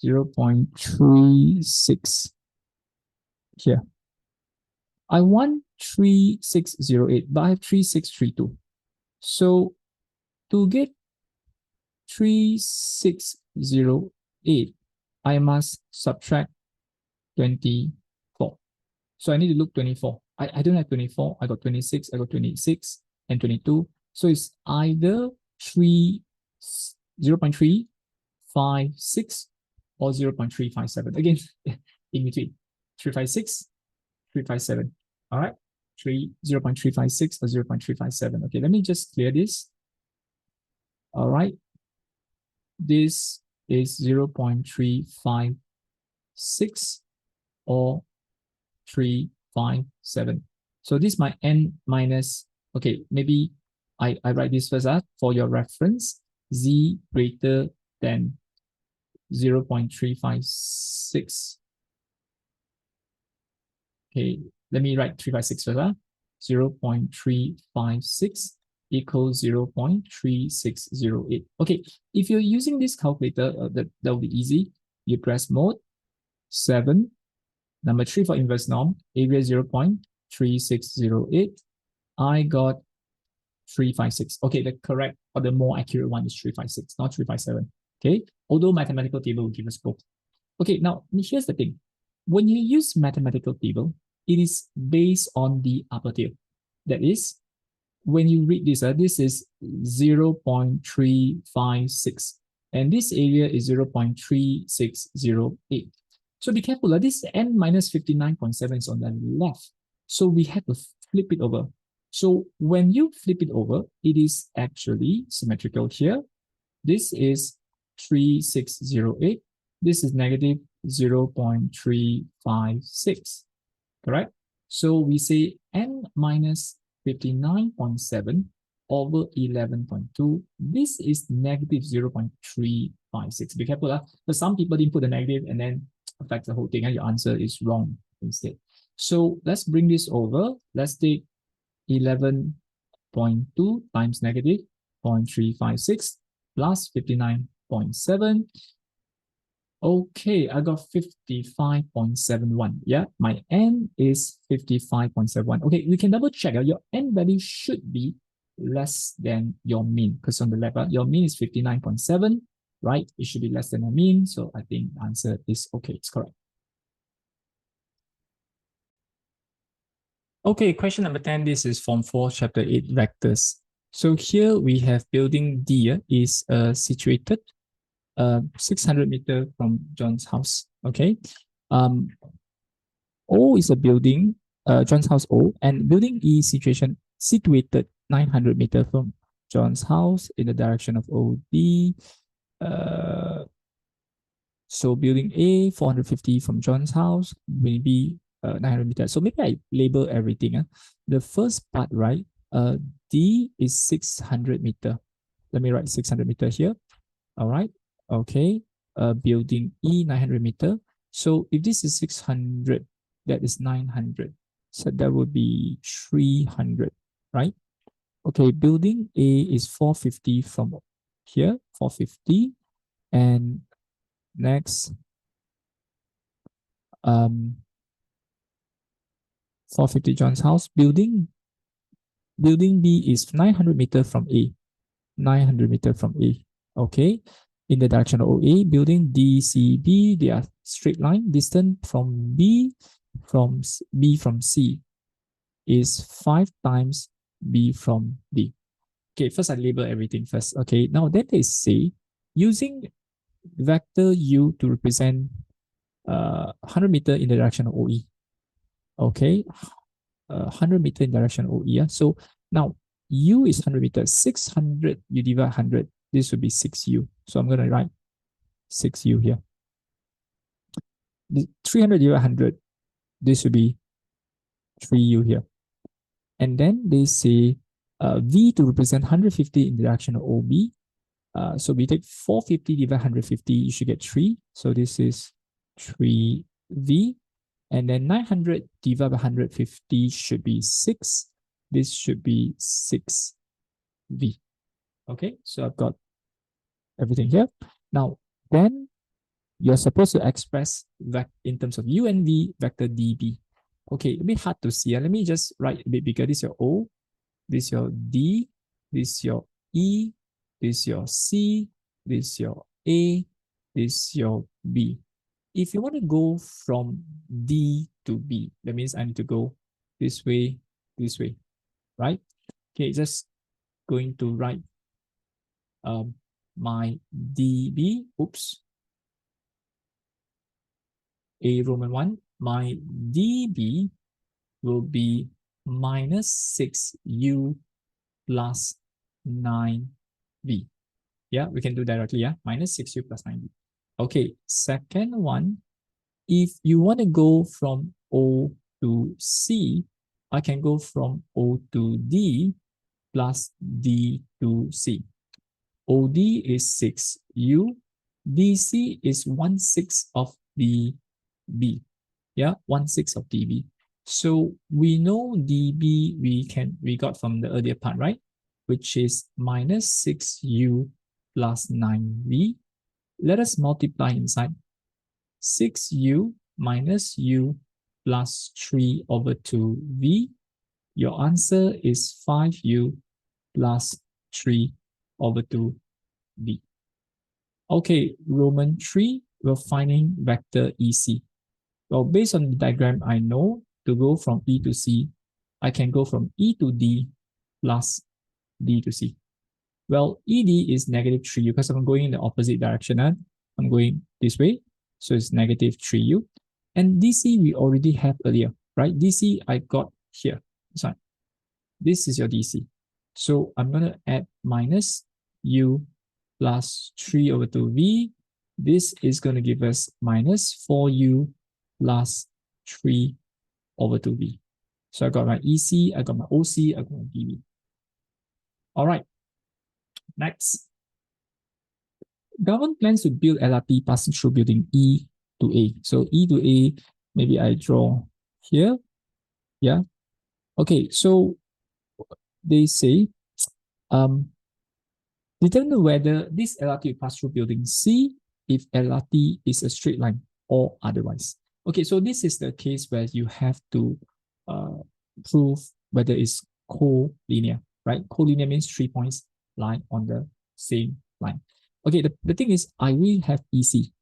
0.36 here. I want 3608, but I have 3632. So to get 3608, I must subtract 24. So I need to look 24. I don't have 24. I got 26. I got 26 and 22. So it's either 0.356 or 0.357. Again, in between 356, 357. All right, 0.356 or 0.357. Okay, let me just clear this. All right, this is 0.356 or 357. So this is my n minus, okay, maybe I write this first for your reference, z greater than 0.356. Okay, let me write 356 first. 0.356 equals 0.3608. Okay, if you're using this calculator, that will be easy. You press mode 7, number 3 for inverse norm, area 0.3608. I got 356. Okay, the correct or the more accurate one is 356, not 357. Okay, although mathematical table will give us both. Okay, now here's the thing. When you use mathematical table, it is based on the upper tail. That is, when you read this, this is 0.356, and this area is 0.3608. So be careful, this n minus 59.7 is on the left. So we have to flip it over. So when you flip it over, it is actually symmetrical here. This is 3608. This is negative 0.356, correct? So we say n minus 59.7 over 11.2. This is negative 0.356. Be careful, but some people didn't put the negative and then affect the whole thing, and your answer is wrong instead. So let's bring this over. Let's take 11.2 times negative 0.356 plus 59.7. Okay, I got 55.71. Yeah, my n is 55.71. Okay, we can double check. Your n value should be less than your mean, because on the left, your mean is 59.7, right? It should be less than your mean. So I think the answer is okay, it's correct. Okay, question number 10. This is Form 4, Chapter 8, Vectors. So here we have building D is situated 600 meters from John's house. Okay. O is a building, John's house O, and building E situated 900 meters from John's house in the direction of OD. So building A, 450 from John's house, maybe 900 meters. So maybe I label everything. The first part, right? D is 600 meter. Let me write 600 meter here. All right. Okay. Building E, 900 meter. So if this is 600, that is 900. So that would be 300, right? Okay. Building A is 450 from here, 450. And next, 450 John's house. Building B is 900 meters from A. 900 meters from A. Okay. In the direction of OA, building DCB, they are straight line. Distance from B from C is 5 times B from D. Okay, first I label everything first. Okay, now then they say using vector U to represent 100 meters in the direction of OE. Okay, 100 meters in direction of OE. Yeah? So now U is 100 meters. 600 you divide 100. This would be 6U. So I'm going to write 6U here. 300 divided 100. This would be 3U here. And then they say V to represent 150 in the direction of OB. So we take 450 divided 150. You should get 3. So this is 3V. And then 900 divided by 150 should be 6. This should be 6V. Okay, so I've got everything here. Now, then you're supposed to express in terms of U and V vector DB. Okay, a bit hard to see. Let me just write a bit bigger. This is your O, this is your D, this is your E, this is your C, this is your A, this is your B. If you want to go from D to B, that means I need to go this way, right? Okay, just going to write my DB, oops, A Roman 1, my DB will be minus 6U plus 9B. Yeah, we can do directly, yeah, minus 6U plus 9B. Okay, second one, if you want to go from O to C, I can go from O to D plus D to C. OD is 6U, DC is 1/6 of DB. Yeah, 1/6 of DB. So we know DB we got from the earlier part, right? Which is minus 6U plus 9V. Let us multiply inside. 6U minus U plus 3 over 2V. Your answer is 5U plus 3 over 2V. Okay, Roman 3, we're finding vector EC. Well, based on the diagram, I know to go from E to C, I can go from E to D plus D to C. Well, ED is negative 3U because I'm going in the opposite direction. I'm going this way, so it's negative 3U. And DC we already have earlier, right? DC I got here. Sorry. This is your DC. So I'm going to add minus U plus 3 over 2V. This is going to give us minus 4U plus 3 over 2V. So I got my EC, I got my OC, I got my DV. All right. Next. Government plans to build LRT passing through building E to A. So E to A, maybe I draw here. Yeah. Okay, so they say, determine whether this LRT will pass through building C if LRT is a straight line or otherwise. Okay, so this is the case where you have to prove whether it's collinear, right? Collinear means 3 points lie on the same line. Okay, the thing is, I will have EC.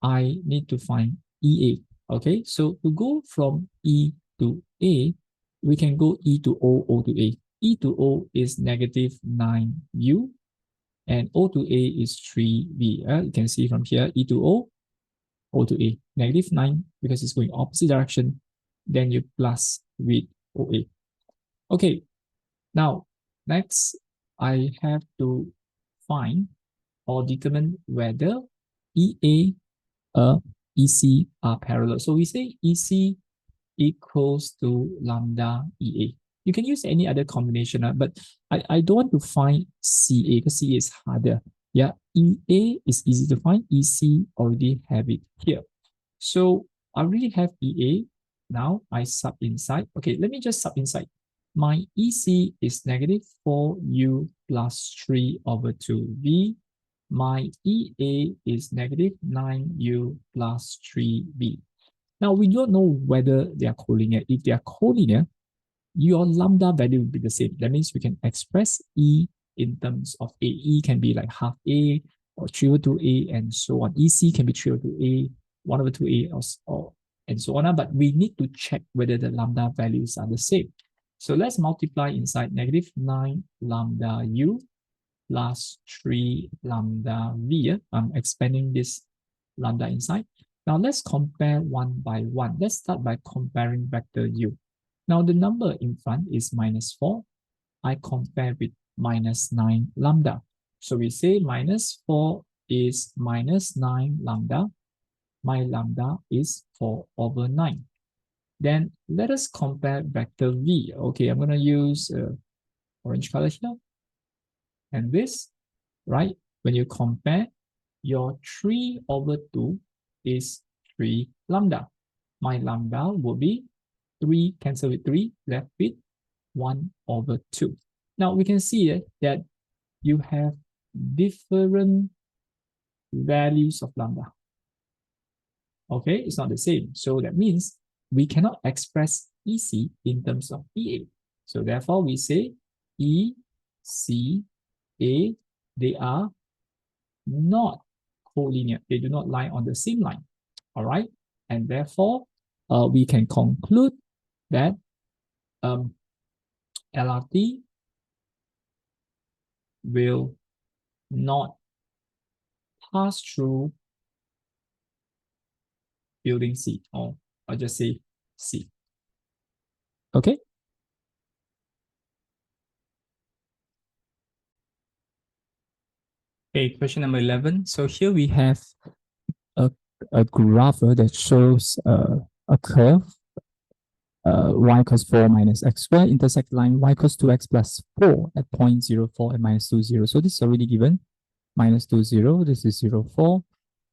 I need to find EA. Okay, so to go from E to A, we can go E to O, O to A. E to O is negative 9U, and O to A is 3V. You can see from here, E to O, O to A, negative 9, because it's going opposite direction. Then you plus with OA. Okay, now next I have to find or determine whether EA EC are parallel. So we say EC equals to lambda EA. You can use any other combination, but I don't want to find CA because CA is harder. Yeah, EA is easy to find. EC already have it here. So I already have EA. Now I sub inside. Okay, let me just sub inside. My EC is negative 4U plus 3 over 2V. My EA is negative 9U plus 3V. Now, we don't know whether they are collinear. If they are collinear, your lambda value will be the same. That means we can express E in terms of A. E can be like half A or 3 over 2A and so on. EC can be 3 over 2A, 1 over 2A or and so on. But we need to check whether the lambda values are the same. So let's multiply inside negative 9 lambda U plus 3 lambda V. I'm expanding this lambda inside. Now let's compare one by one. Let's start by comparing vector U. Now the number in front is minus 4. I compare with minus 9 lambda. So we say minus 4 is minus 9 lambda. My lambda is 4 over 9. Then let us compare vector V. Okay, I'm going to use orange color here. And this, right? When you compare, your 3 over 2 is 3 lambda. My lambda will be 3 cancel with 3, left with 1 over 2. Now we can see that you have different values of lambda. Okay, it's not the same. So that means we cannot express EC in terms of EA. So therefore we say E, C, A, they are not collinear. They do not lie on the same line. All right. And therefore, we can conclude that LRT will not pass through building C, or I'll just say C. Okay. Okay, question number 11. So here we have a graph that shows a curve y equals 4 minus x squared intersect line y equals 2x plus 4 at 0.04 and minus 2, 0. So this is already given. Minus 2, 0. This is 0, 4.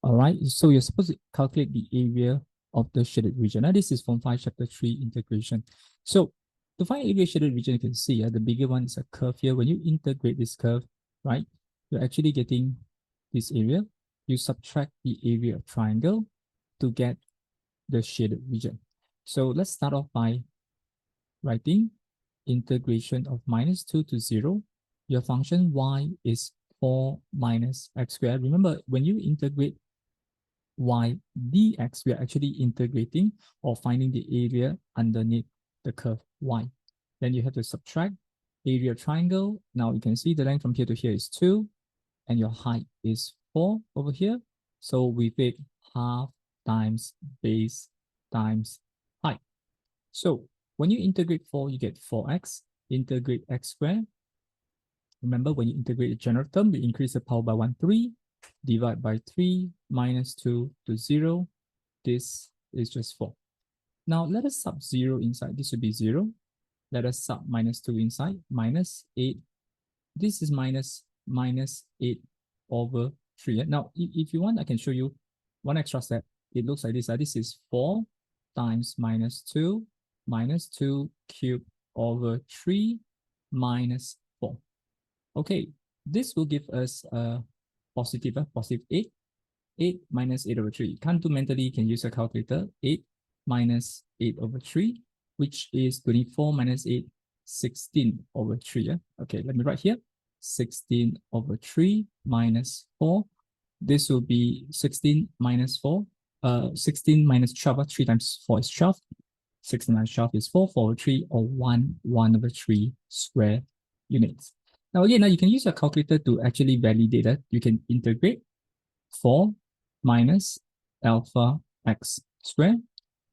All right. So you're supposed to calculate the area of the shaded region. Now this is from 5 chapter 3 integration. So to find area shaded region, you can see the bigger one is a curve here. When you integrate this curve, right, you're actually getting this area. You subtract the area of triangle to get the shaded region. So let's start off by writing integration of minus 2 to 0. Your function y is 4 minus x squared. Remember, when you integrate y dx, we are actually integrating or finding the area underneath the curve y. Then you have to subtract area triangle. Now you can see the length from here to here is 2, and your height is 4 over here. So we take half times base times height. So when you integrate 4, you get 4x, integrate x squared. Remember, when you integrate the general term, we increase the power by 1, 3, divide by 3, minus 2 to 0. This is just 4. Now let us sub 0 inside. This would be 0. Let us sub minus 2 inside, minus 8. This is minus 8 over 3. Now, if you want, I can show you one extra step. It looks like this. This is 4 times minus 2 cubed over 3 minus 4. Okay, this will give us a positive 8. 8 minus 8 over 3. Can't do mentally, you can use a calculator. 8 minus 8 over 3, which is 24 minus 8, 16 over 3. Yeah? Okay, let me write here. 16 over 3 minus 4. This will be 16 minus 4. 16 minus 12. 3 times 4 is 12. 16 minus 12 is 4. 4 over 3, or 1 over 3 square units. Now again, you can use a calculator to actually validate that. You can integrate 4 minus alpha x squared.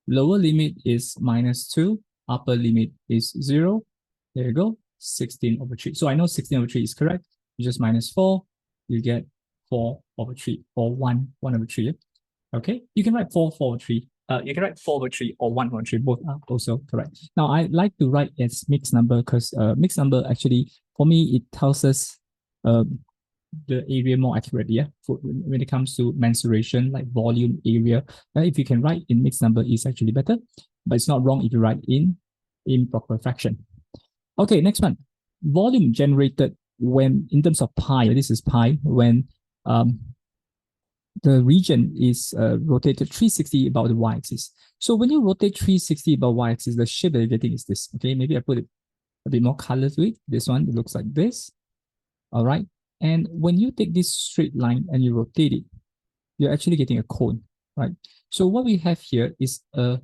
Lower limit is minus 2. Upper limit is 0. There you go. 16 over 3. So I know 16 over 3 is correct. You just minus 4. You get 4 over 3, or 1 over 3. Okay. You can write 4 over 3. You can write 4 over 3 or 1 over 3. Both are also correct. Now, I like to write as mixed number because mixed number actually, for me, it tells us the area more accurately. Yeah? When it comes to mensuration, like volume, area, if you can write in mixed number, is actually better. But it's not wrong if you write in improper fraction. Okay, next one. Volume generated when, in terms of pi, this is pi, when the region is rotated 360 about the y-axis. So when you rotate 360 about y-axis, the shape that you're getting is this. Okay, maybe I put it a bit more color to it. This one, it looks like this. All right. And when you take this straight line and you rotate it, you're actually getting a cone, right? So what we have here is a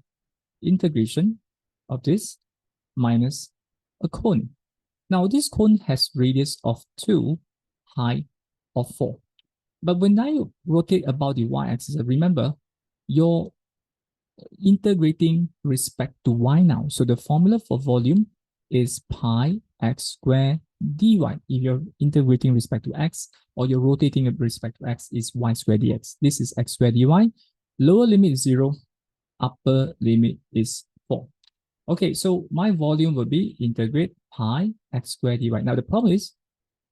integration of this minus a cone. Now this cone has radius of 2, height of 4. But when I rotate about the y-axis, remember, you're integrating respect to y now. So the formula for volume is pi x squared dy. If you're integrating respect to x, or you're rotating with respect to x, is y squared dx. This is x squared dy. Lower limit is 0. Upper limit is 4. Okay, so my volume will be integrate pi x squared dy. Now the problem is,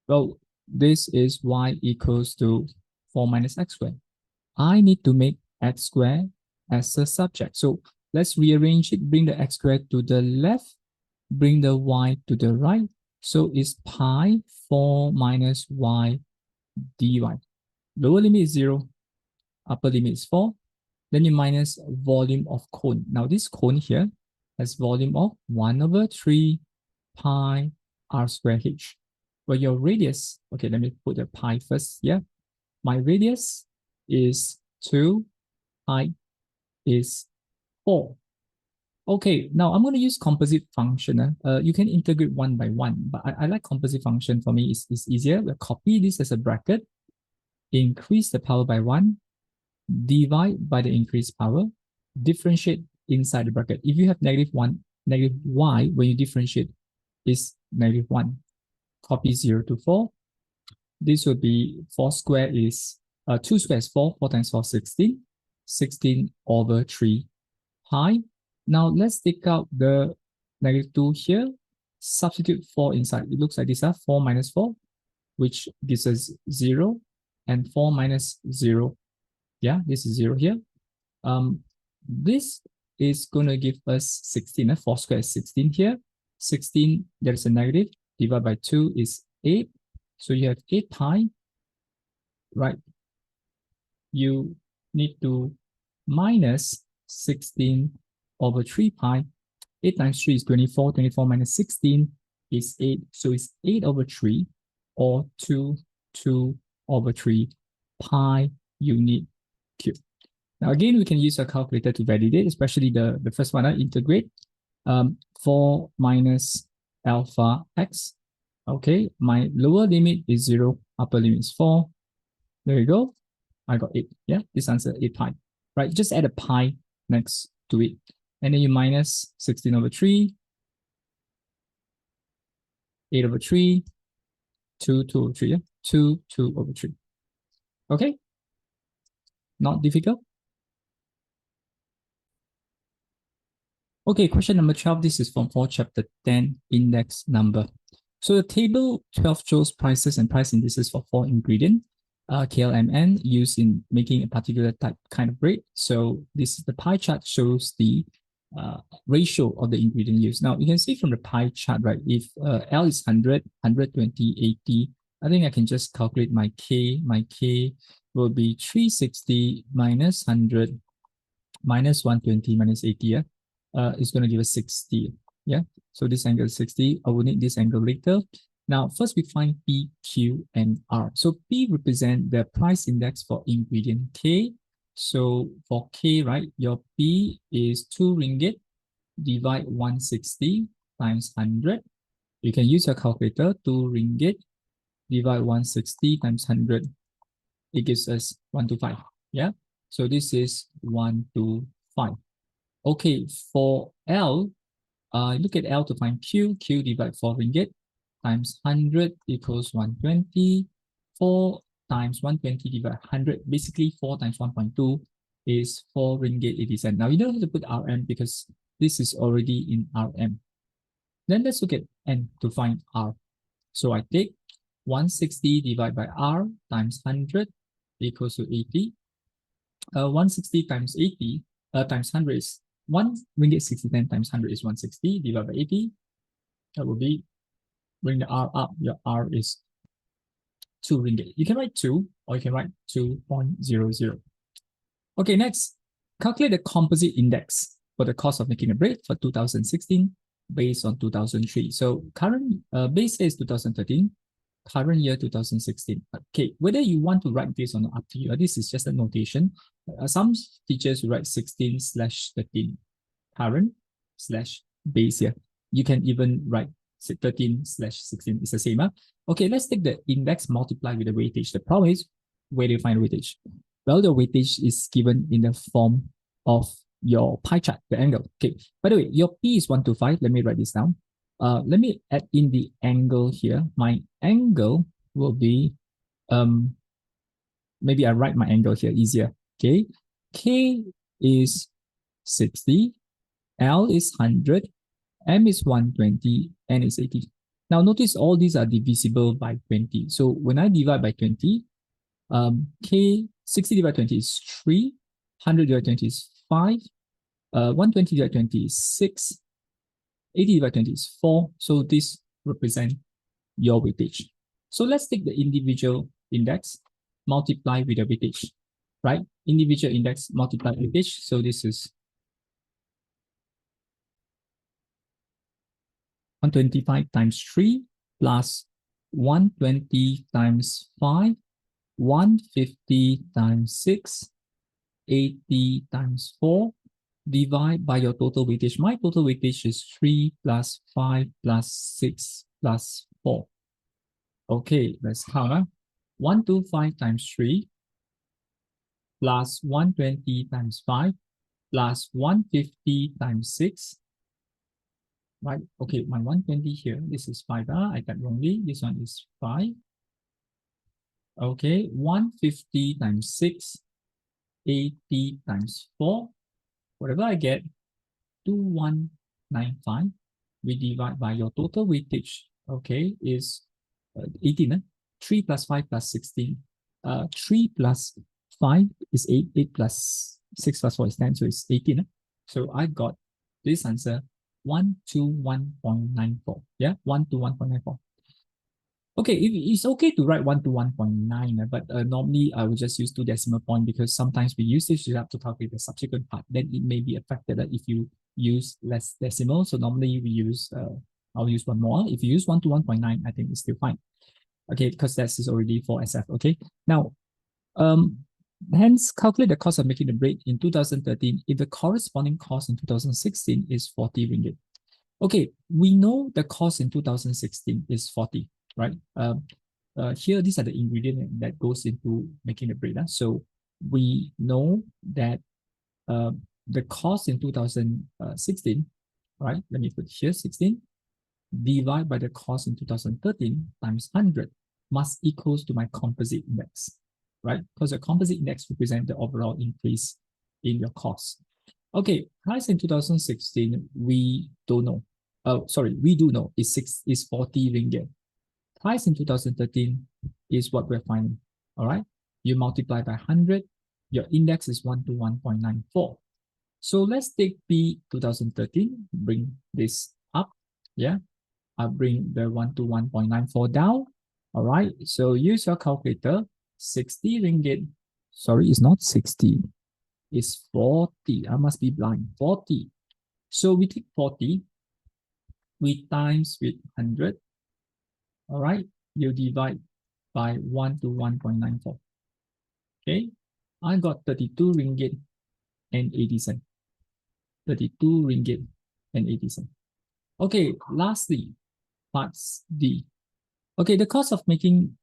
well, this is y equals to 4 minus x squared. I need to make x squared as a subject. So let's rearrange it. Bring the x squared to the left. Bring the y to the right. So it's pi 4 minus y dy. Lower limit is 0. Upper limit is 4. Then you minus volume of cone. Now this cone here has volume of 1 over 3 pi r squared h. Well, your radius, okay, let me put the pi first here. My radius is 2, height is 4. Okay, now I'm going to use composite function. You can integrate one by one, but I like composite function. For me, it's easier. We'll copy this as a bracket, increase the power by 1, divide by the increased power, differentiate inside the bracket. If you have -1, negative y, when you differentiate, is -1. Copy 0 to 4. This would be 4 square is 2 square is 4. 4 times 4 is 16. 16 over 3 pi. Now let's take out the -2 here. Substitute 4 inside. It looks like this: 4 minus 4, which gives us 0, and 4 minus 0. Yeah, this is 0 here. This is going to give us 16. 4 square is 16 here. 16, there's a negative. Divided by 2 is 8. So you have 8 pi, right? You need to minus 16 over 3 pi. 8 times 3 is 24. 24 minus 16 is 8. So it's 8 over 3, or 2 over 3 pi unit cube. Now again, we can use a calculator to validate, especially the first one, integrate 4 minus alpha x. Okay, my lower limit is 0, upper limit is 4. There you go. I got 8. Yeah, this answer 8 pi. Right, just add a pi next to it. And then you minus 16 over 3, 8 over 3, 2 over 3. Yeah? 2 over 3. Okay, not difficult. Okay, question number 12. This is from for chapter 10, index number. So the table 12 shows prices and price indices for 4 ingredients, KLMN, used in making a particular kind of bread. So this is the pie chart, shows the ratio of the ingredient used. Now you can see from the pie chart, right? If L is 100, 120, 80, I think I can just calculate my K. My K will be 360 minus 100 minus 120 minus 80. Yeah? It's going to give us 60. Yeah. So this angle is 60. I will need this angle later. Now, first we find P, Q, and R. So P represent the price index for ingredient K. So for K, right, your P is 2 ringgit. Divide 160 times 100. You can use your calculator. 2 ringgit divide 160 times 100. It gives us 125. Yeah. So this is 125. Okay, for L, look at L to find Q. Q divide 4 ringgit times 100 equals 120. 4 times 120 divide 100. Basically, 4 times 1.2 is 4 ringgit 80 cents. Now, you don't have to put RM because this is already in RM. Then let's look at N to find R. So I take 160 divided by R times 100 equals to 80. 160 times 80 times 100 is 1 ringgit 60 cents times 100 is 160 divided by 80. That will be, bring the R up. Your R is 2 ringgit. You can write 2 or you can write 2.00. Okay, next, calculate the composite index for the cost of making a bread for 2016 based on 2003. So current base year is 2013, current year 2016. Okay, whether you want to write this or not, up to you. This is just a notation. Some teachers will write 16/13, current / base year. You can even write 13/16. It's the same. Okay, let's take the index multiplied with the weightage. The problem is, where do you find weightage? Well, the weightage is given in the form of your pie chart, the angle. Okay, by the way, your P is 125. Let me write this down. Let me add in the angle here. My angle will be, maybe I write my angle here easier. Okay, K is 60, L is 100, M is 120, N is 80. Now notice all these are divisible by 20. So when I divide by 20, K 60 divided by 20 is 3, 100 divided by 20 is 5, 120 divided by 20 is 6, 80 divided by 20 is 4. So this represents your weightage. So let's take the individual index, multiply with the weightage, right? Individual index multiply weightage. So this is 125 times 3 plus 120 times 5 150 times 6, 80 times 4, divide by your total weightage. My total weightage is 3 plus 5 plus 6 plus 4. Okay, let's count. 125 times 3 plus 120 times 5 plus 150 times 6. Right? Okay, my 120 here, this is 5. I got wrongly. This one is 5. Okay, 150 times 6, 80 times 4. Whatever I get, 2195. We divide by your total weightage, okay, is 18. 3 plus 5 plus 16. 3 plus 5 is 8. 8 plus 6 plus 4 is 10. So it's 18. So I got this answer 121.94. Yeah, 121.94. Okay, it's okay to write 121.9, but normally I will just use 2 decimal point because sometimes we use this result to calculate the subsequent part. Then it may be affected if you use less decimal. So normally we use, I'll use one more. If you use 121.9, I think it's still fine. Okay, because that is already for SF. Okay, now, hence calculate the cost of making the bread in 2013 if the corresponding cost in 2016 is 40 ringgit. Okay, we know the cost in 2016 is 40, right? Here, these are the ingredients that goes into making the bread. So we know that the cost in 2016, right? Let me put here 16, divide by the cost in 2013 times 100 must equals to my composite index, right? Because the composite index represents the overall increase in your cost. Okay, price in 2016, we don't know. Oh, sorry, we do know is 40 ringgit. Price in 2013 is what we're finding. All right, you multiply by 100, your index is 121.94. So let's take P 2013, bring this up. Yeah, I'll bring the 121.94 down. All right, so use your calculator. 60 ringgit. Sorry, it's not 60. Is 40. I must be blind. 40. So we take 40, we times with 100. All right, you divide by 1 to 1.94. Okay, I got 32 ringgit and 80 cents. 32 ringgit and 80 cents. Okay, lastly, part D. Okay, the cost of making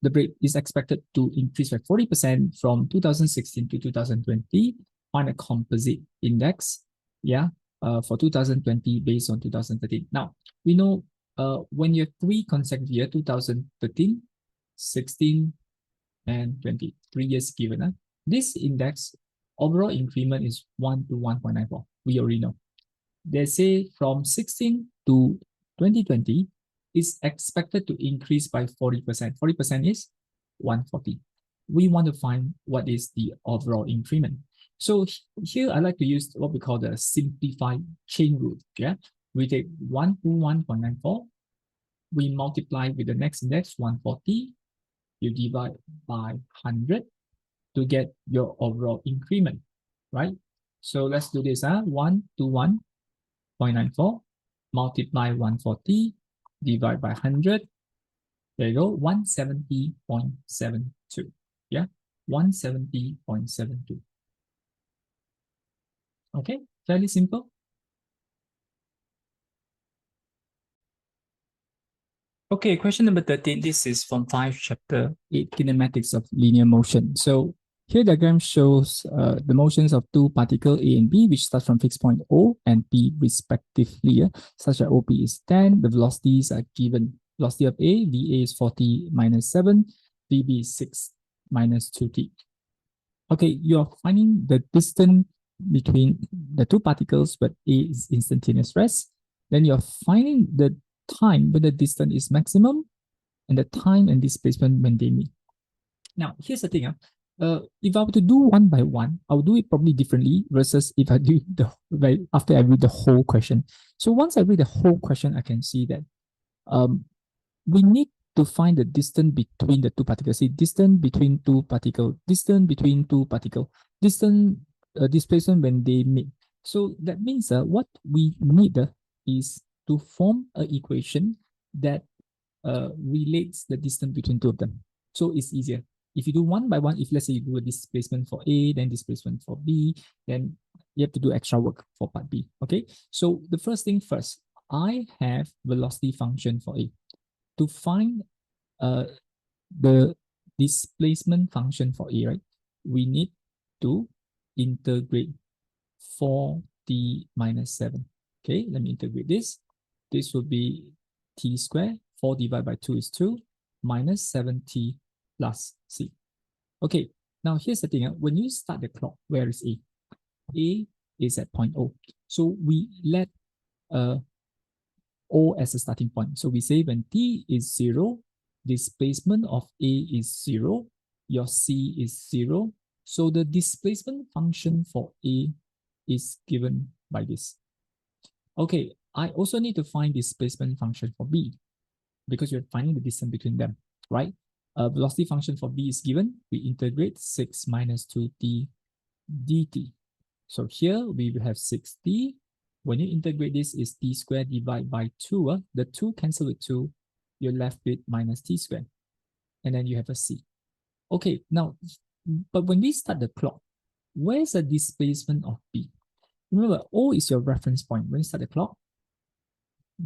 the bread is expected to increase by 40% from 2016 to 2020. Find a composite index, yeah, for 2020 based on 2013. Now, we know when you have 3 consecutive years, 2013, 16, and 20, 3 years given, this index overall increment is 1 to 1.94. We already know. They say from 16 to 2020, is expected to increase by 40%. 40% is 140. We want to find what is the overall increment. So here I like to use what we call the simplified chain rule. Yeah, we take 121.94, we multiply with the next index 140, you divide by 100 to get your overall increment, right? So let's do this. 121.94 multiply 140 divide by 100. There you go, 170.72. Yeah, 170.72. Okay, fairly simple. Okay, question number 13. This is from 5, chapter 8, Kinematics of Linear Motion. So here the diagram shows the motions of 2 particles A and B, which start from fixed point O and P respectively, such that OP is 10. The velocities are given. Velocity of A, VA is 40 minus 7, VB is 6 minus 2T. Okay, you're finding the distance between the 2 particles, but A is instantaneous rest. Then you're finding the time when the distance is maximum and the time and displacement when they meet. Now, here's the thing. If I were to do one by one, I'll do it probably differently versus if I do after I read the whole question. So once I read the whole question, I can see that we need to find the distance between the 2 particles. See, distance between 2 particles, distance between 2 particles, distance displacement when they meet. So that means what we need is to form an equation that relates the distance between 2 of them. So it's easier. If you do one by one, if let's say you do a displacement for A, then displacement for B, then you have to do extra work for part B. Okay, so the first thing first, I have velocity function for A. To find the displacement function for A, right, we need to integrate 4t minus 7. Okay, let me integrate this. This will be t squared. 4 divided by 2 is 2, minus 7t plus c. Okay, now here's the thing. When you start the clock, where is A? A is at point O. So we let O as a starting point. So we say when t is 0, displacement of A is 0, your C is 0. So the displacement function for A is given by this. Okay, I also need to find displacement function for B because you're finding the distance between them, right? Velocity function for B is given. We integrate 6 minus 2t dt. So here we will have 6t. When you integrate this, is t squared divided by 2. The 2 cancel with 2. You're left with minus t squared. And then you have a c. Okay, now, but when we start the clock, where's the displacement of B? Remember, O is your reference point. When you start the clock,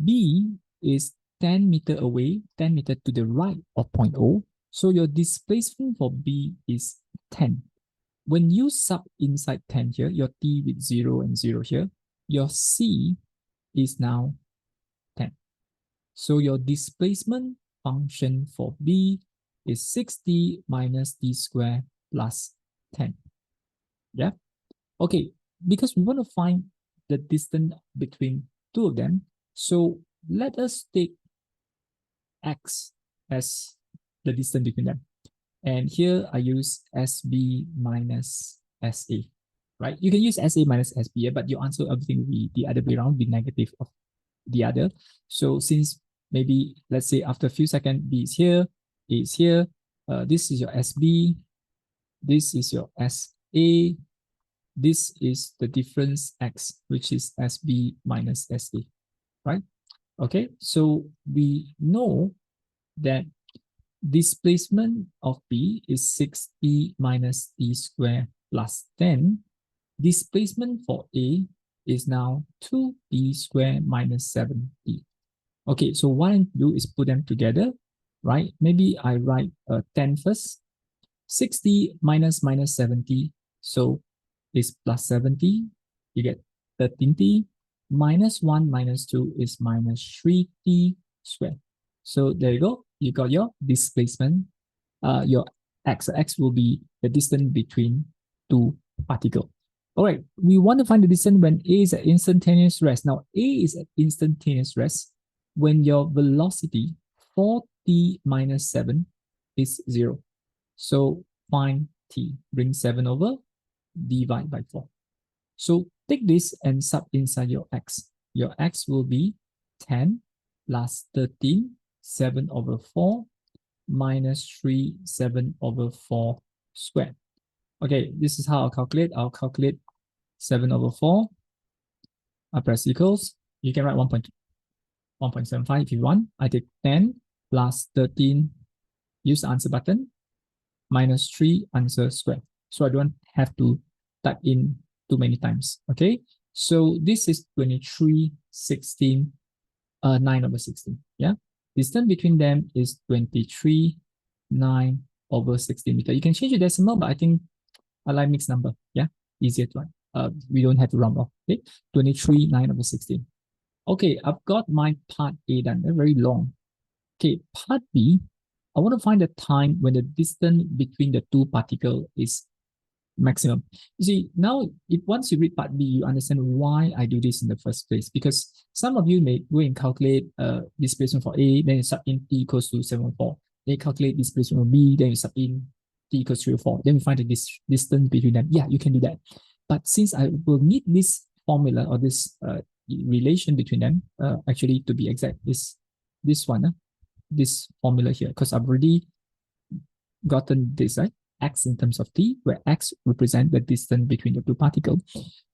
B is 10 meters away, 10 meters to the right of point O. So your displacement for B is 10. When you sub inside 10 here, your T with 0 and 0 here, your C is now 10. So your displacement function for B is 6t minus t squared plus 10. Yeah? Okay, because we want to find the distance between two of them, so let us take x as the distance between them. And here I use SB minus SA, right? You can use SA minus SB, but your answer, everything will be the other way around, be negative of the other. So since maybe, let's say after a few seconds, B is here, A is here, this is your SB, this is your SA, this is the difference x, which is SB minus SA, right? Okay, so we know that displacement of B is 6t minus t squared plus 10. Displacement for A is now 2t squared minus 7t. Okay, so what I do is put them together, right? Maybe I write 10 first. 6t minus 70, so is plus 70. You get 13t. Minus 1 minus 2 is minus 3t squared. So there you go. You got your displacement. Your x. X will be the distance between two particles. All right. We want to find the distance when A is at instantaneous rest. Now, A is at instantaneous rest when your velocity 4t minus 7 is 0. So find t. Bring 7 over, divide by 4. So take this and sub inside your x. Your x will be 10 plus 13, 7 over 4, minus 3, 7 over 4 squared. Okay, this is how I'll calculate. I'll calculate 7 over 4. I press equals. You can write 1.75 if you want. I take 10 plus 13, use the answer button, minus 3 answer squared. So I don't have to type in too many times. Okay, so this is 23, 16, 9 over 16. Yeah, distance between them is 23, 9 over 16 meters. You can change the decimal, but I think I like mixed number. Yeah, easier to write. We don't have to round off. Okay, 23, 9 over 16. Okay, I've got my part A done. They're very long. Okay, part B, I want to find the time when the distance between the two particles is maximum. You see, now if once you read part B, you understand why I do this in the first place. Because some of you may go and calculate displacement for A, then you sub in t equals to 7.4. Then you calculate displacement for B, then you sub in t equals to 3.4. Then we find the distance between them. Yeah, you can do that. But since I will need this formula or this relation between them, actually to be exact, is this one, this formula here, because I've already gotten this, right? X in terms of t, where x represents the distance between the two particles.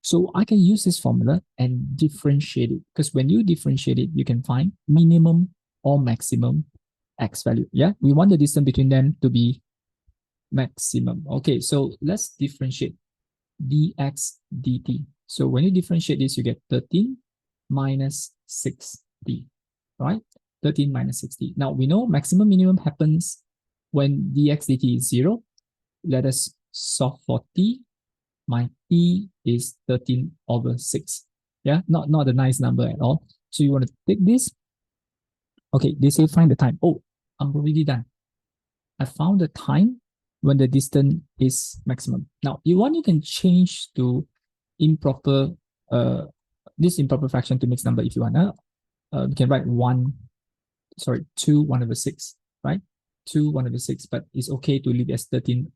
So I can use this formula and differentiate it, because when you differentiate it, you can find minimum or maximum x value. Yeah, we want the distance between them to be maximum. Okay, so let's differentiate dx dt. So when you differentiate this, you get 13 minus 6d, right? 13 minus 6d. Now we know maximum minimum happens when dx dt is 0. Let us solve for t. My t is 13 over 6. Yeah, not a nice number at all. So you want to take this. Okay, they say find the time. Oh, I'm already done. I found the time when the distance is maximum. Now, you want, you can change to improper, this improper fraction to mixed number if you want. You can write 2 1 over 6, right? 2 1 over 6, but it's okay to leave as 13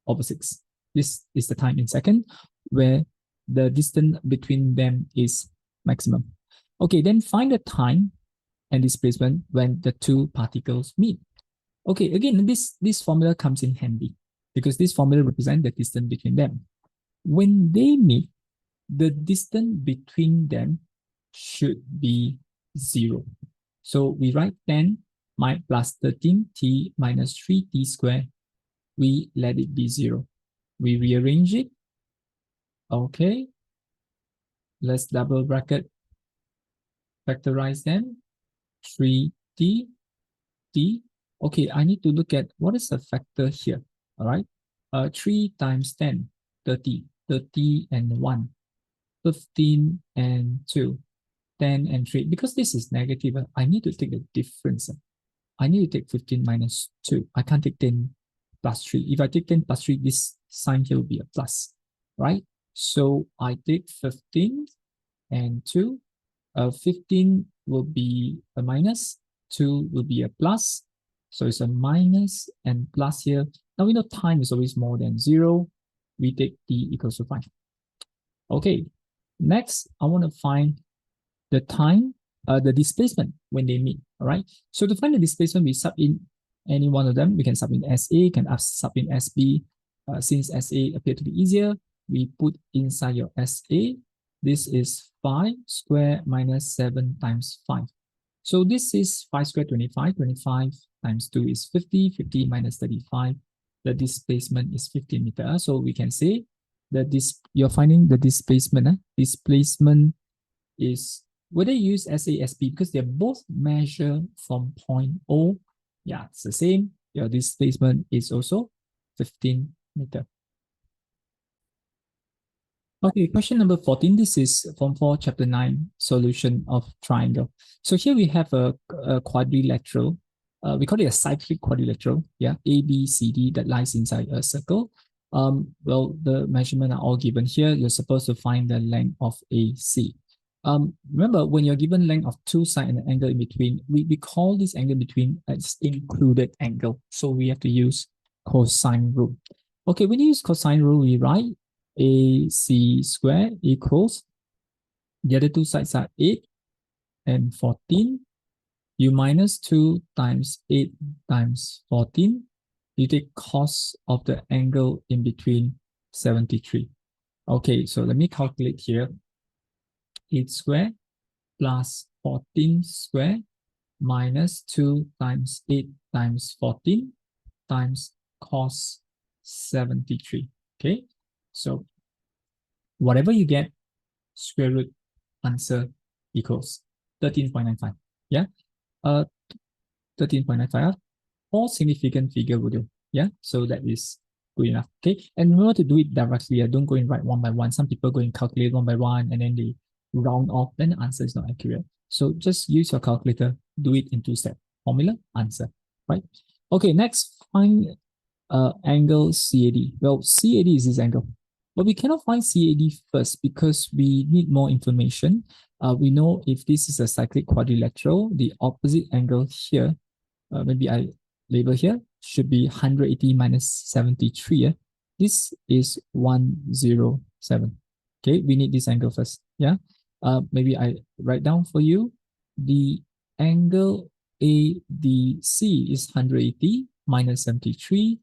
over 6. This is the time in second where the distance between them is maximum. Okay, then find the time and displacement when the two particles meet. Okay, again, this formula comes in handy because this formula represents the distance between them. When they meet, the distance between them should be 0. So we write 10 plus 13t minus 3t squared. We let it be 0. We rearrange it. Okay. Let's double bracket, factorize them. 3t, t. Okay, I need to look at what is the factor here. All right. 3 times 10, 30, 30 and 1, 15 and 2, 10 and 3. Because this is negative, I need to take the difference. I need to take 15 minus 2. I can't take 10 plus 3. If I take 10 plus 3, this sign here will be a plus, right? So I take 15 and 2. 15 will be a minus, 2 will be a plus. So it's a minus and plus here. Now we know time is always more than 0. We take t equals to 5. Okay, next I want to find the time, the displacement when they meet, all right? So to find the displacement, we sub in any one of them. We can sub in SA, can sub in SB. Since SA appear to be easier, we put inside your SA. This is 5 squared minus 7 times 5. So this is 5 squared, 25. 25 times 2 is 50. 50 minus 35. The displacement is 15 meters. So we can say that you're finding the displacement. Displacement is, whether you use SA, SB, because they're both measured from point O. Yeah, it's the same. Your displacement is also 15 meters. Okay, question number 14. This is Form 4, Chapter 9, solution of triangle. So here we have a quadrilateral. We call it a cyclic quadrilateral. Yeah, A, B, C, D that lies inside a circle. Well, the measurements are all given here. You're supposed to find the length of AC. Remember, when you're given length of two sides and an angle in between, we call this angle between as included angle. So we have to use cosine rule. Okay, when you use cosine rule, we write AC squared equals, the other two sides are 8 and 14. You minus 2 times 8 times 14. You take cos of the angle in between, 73. Okay, so let me calculate here. 8 squared plus 14 squared minus 2 times 8 times 14 times cos 73. Okay, so whatever you get, square root answer equals 13.95. Yeah, 13.95. All significant figure will do. Yeah, so that is good enough. Okay, and remember to do it directly. Don't go and write one by one. Some people go and calculate one by one and then they round off, then the answer is not accurate. So just use your calculator, do it in 2 steps. Formula, answer, right? Okay, next, find angle CAD. Well, CAD is this angle, but we cannot find CAD first because we need more information. We know if this is a cyclic quadrilateral, the opposite angle here, maybe I label here, should be 180 minus 73. Yeah? This is 107. Okay, we need this angle first. Yeah, maybe I write down for you. The angle ADC is 180 minus 73,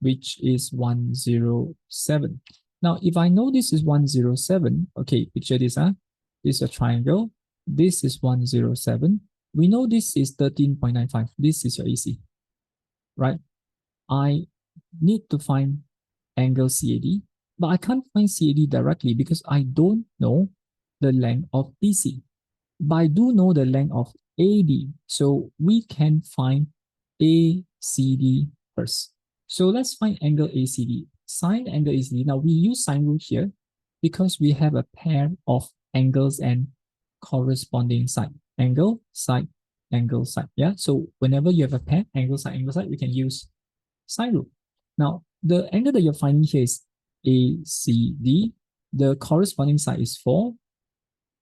which is 107. Now, if I know this is 107, okay, picture this, this is a triangle. This is 107. We know this is 13.95. This is your AC, right? I need to find angle CAD, but I can't find CAD directly because I don't know the length of BC. But I do know the length of AD, so we can find ACD first. So let's find angle ACD. Sine angle ACD. Now we use sine rule here because we have a pair of angles and corresponding side. Angle, side, angle, side. Yeah. So whenever you have a pair, angle, side, we can use sine rule. Now the angle that you're finding here is ACD. The corresponding side is 4.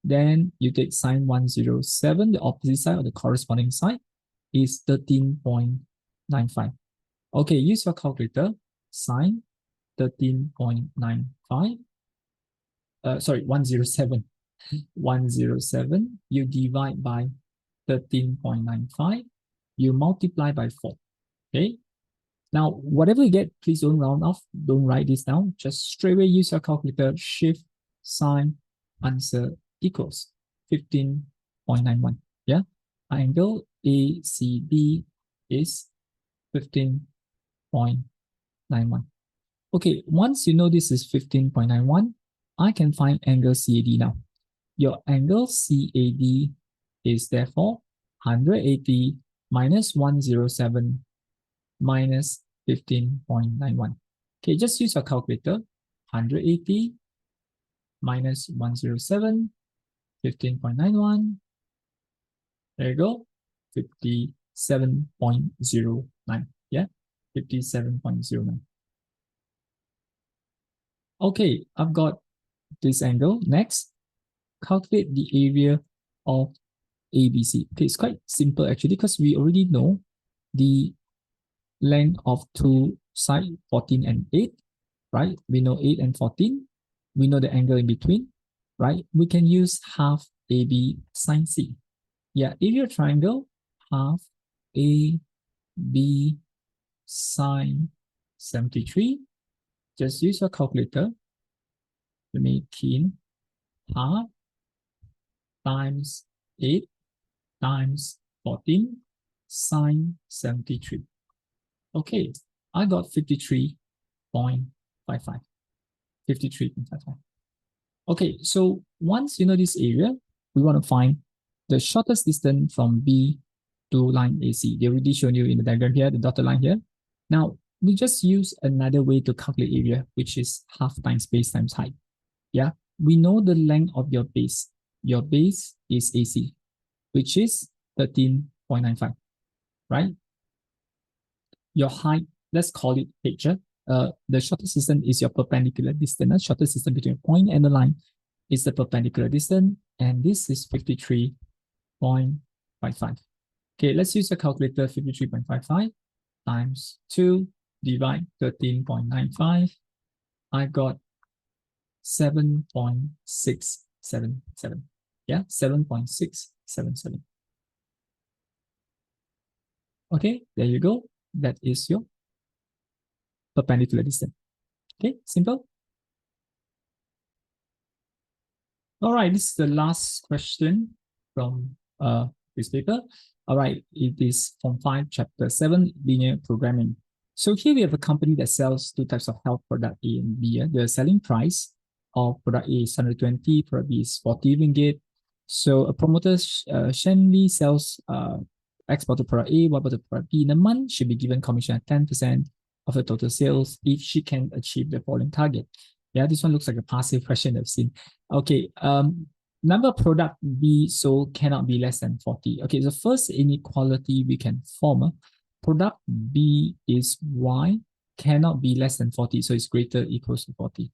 Then you take sine 107. The opposite side or the corresponding side is 13.95. Okay, use your calculator. Sine 13.95. 107. 107. You divide by 13.95. You multiply by 4. Okay. Now, whatever you get, please don't round off. Don't write this down. Just straight away use your calculator. Shift, sign, answer equals 15.91. Yeah. Angle ACB is 15.91. Okay, once you know this is 15.91, I can find angle CAD now. Your angle CAD is therefore 180 minus 107 minus 15.91. Okay, just use your calculator. 180 minus 107, 15.91. There you go. 57.09. Yeah, 57.09. Okay, I've got this angle. Next, calculate the area of ABC. Okay, it's quite simple actually because we already know the length of two sides, 14 and 8, right? We know 8 and 14. We know the angle in between, right? We can use half AB sine C. Yeah, area of triangle, half AB sine 73. Just use your calculator. Let me key in half times 8 times 14 sine 73. Okay, I got 53.55. 53.55. Okay, so once you know this area, we want to find the shortest distance from B to line AC. They already shown you in the diagram here, the dotted line here. Now, we just use another way to calculate area, which is half times base times height. Yeah, we know the length of your base. Your base is AC, which is 13.95, right? Your height, let's call it H. The shortest distance is your perpendicular distance. Shortest distance between a point and the line is the perpendicular distance, and this is 53.55. Okay, let's use the calculator. 53.55 times 2 divide 13.95. I got 7.677. Yeah, 7.677. Okay, there you go. That is your perpendicular distance. Okay, simple. All right, this is the last question from this paper. All right, it is from 5, chapter 7, linear programming. So here we have a company that sells two types of health product A and B. The selling price of product A is 120, product B is 40 ringgit. So a promoter Shenli sells export to product A, what about the product B? In a month, should be given commission at 10% of the total sales if she can achieve the following target. Yeah, this one looks like a passive question I've seen. Okay, number of product B sold cannot be less than 40. Okay, the first inequality we can form, product B is Y, cannot be less than 40, so it's greater equals to 40.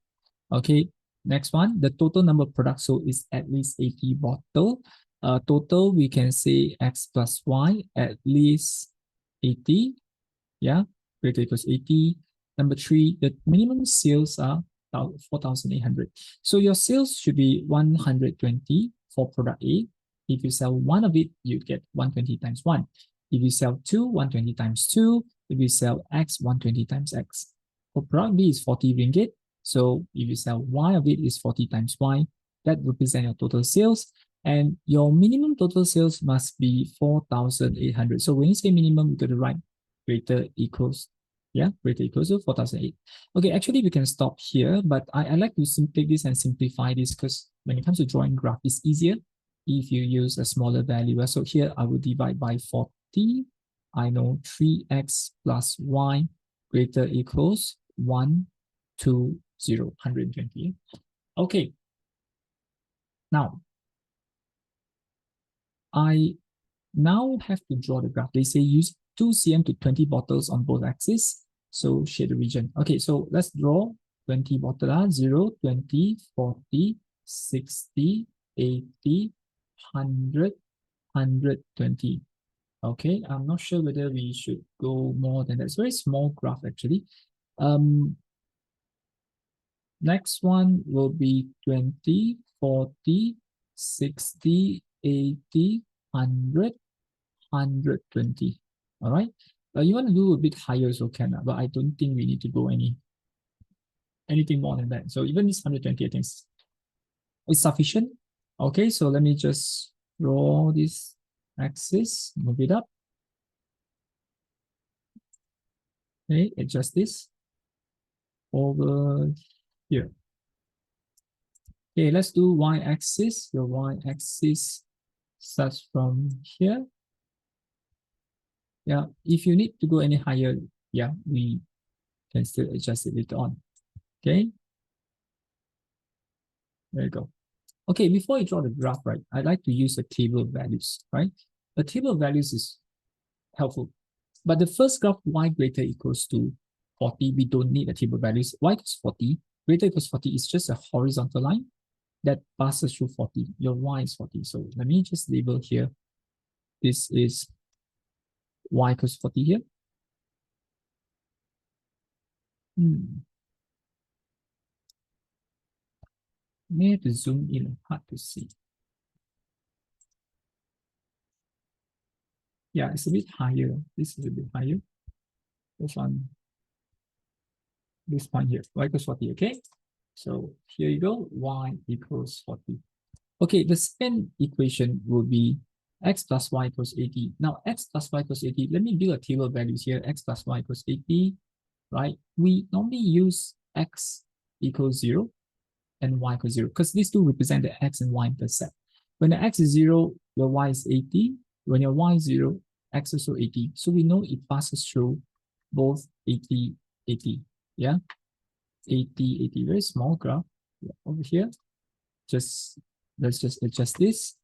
Okay, next one, the total number of products sold is at least 80 bottle. Total, we can say X plus Y, at least 80. Yeah, greater equals 80. Number 3, the minimum sales are 4,800. So your sales should be 120 for product A. If you sell one of it, you get 120 times 1. If you sell 2, 120 times 2. If you sell X, 120 times X. For product B is 40 ringgit. So if you sell Y of it is 40 times Y. That represents your total sales. And your minimum total sales must be 4,800. So when you say minimum, you got to write greater equals Yeah, greater equals to 4008. Okay, actually we can stop here, but I like to take this and simplify this because when it comes to drawing graph, it's easier if you use a smaller value. So here I will divide by 40. I know 3x plus y greater equals 1, 2, 0, 120. Okay, now I now have to draw the graph. They say use 2 cm to 20 bottles on both axes. So shade the region. Okay, so let's draw 20 bottles. 0, 20, 40, 60, 80, 100, 120. Okay, I'm not sure whether we should go more than that. It's a very small graph actually. Next one will be 20, 40, 60, 80, 100, 120. All right. You want to do a bit higher, so can, but I don't think we need to go anything more than that. So even this 120, I think is sufficient. Okay, so let me just draw this axis, move it up. Okay, adjust this over here. Okay, let's do y-axis. Your y-axis starts from here. Yeah, if you need to go any higher, yeah, we can still adjust it later on. Okay, there you go. Okay, before you draw the graph, right, I like to use a table of values, right? A table of values is helpful. But the first graph, y greater equals to 40, we don't need a table of values. Y equals 40, greater equals 40 is just a horizontal line that passes through 40. Your y is 40. So let me just label here. This is y equals 40 here. May have to zoom in, hard to see. Yeah, it's a bit higher. This is a bit higher. This one here, y equals 40, okay? So here you go, y equals 40. Okay, the second equation will be x plus y equals 80. Now, x plus y equals 80, let me build a table of values here, x plus y equals 80, right? We normally use x equals 0 and y equals 0, because these two represent the x and y intercept. When the x is 0, your y is 80. When your y is 0, x is also 80. So we know it passes through both 80, 80. Yeah, 80, 80, very small graph. Yeah, over here, let's just adjust this.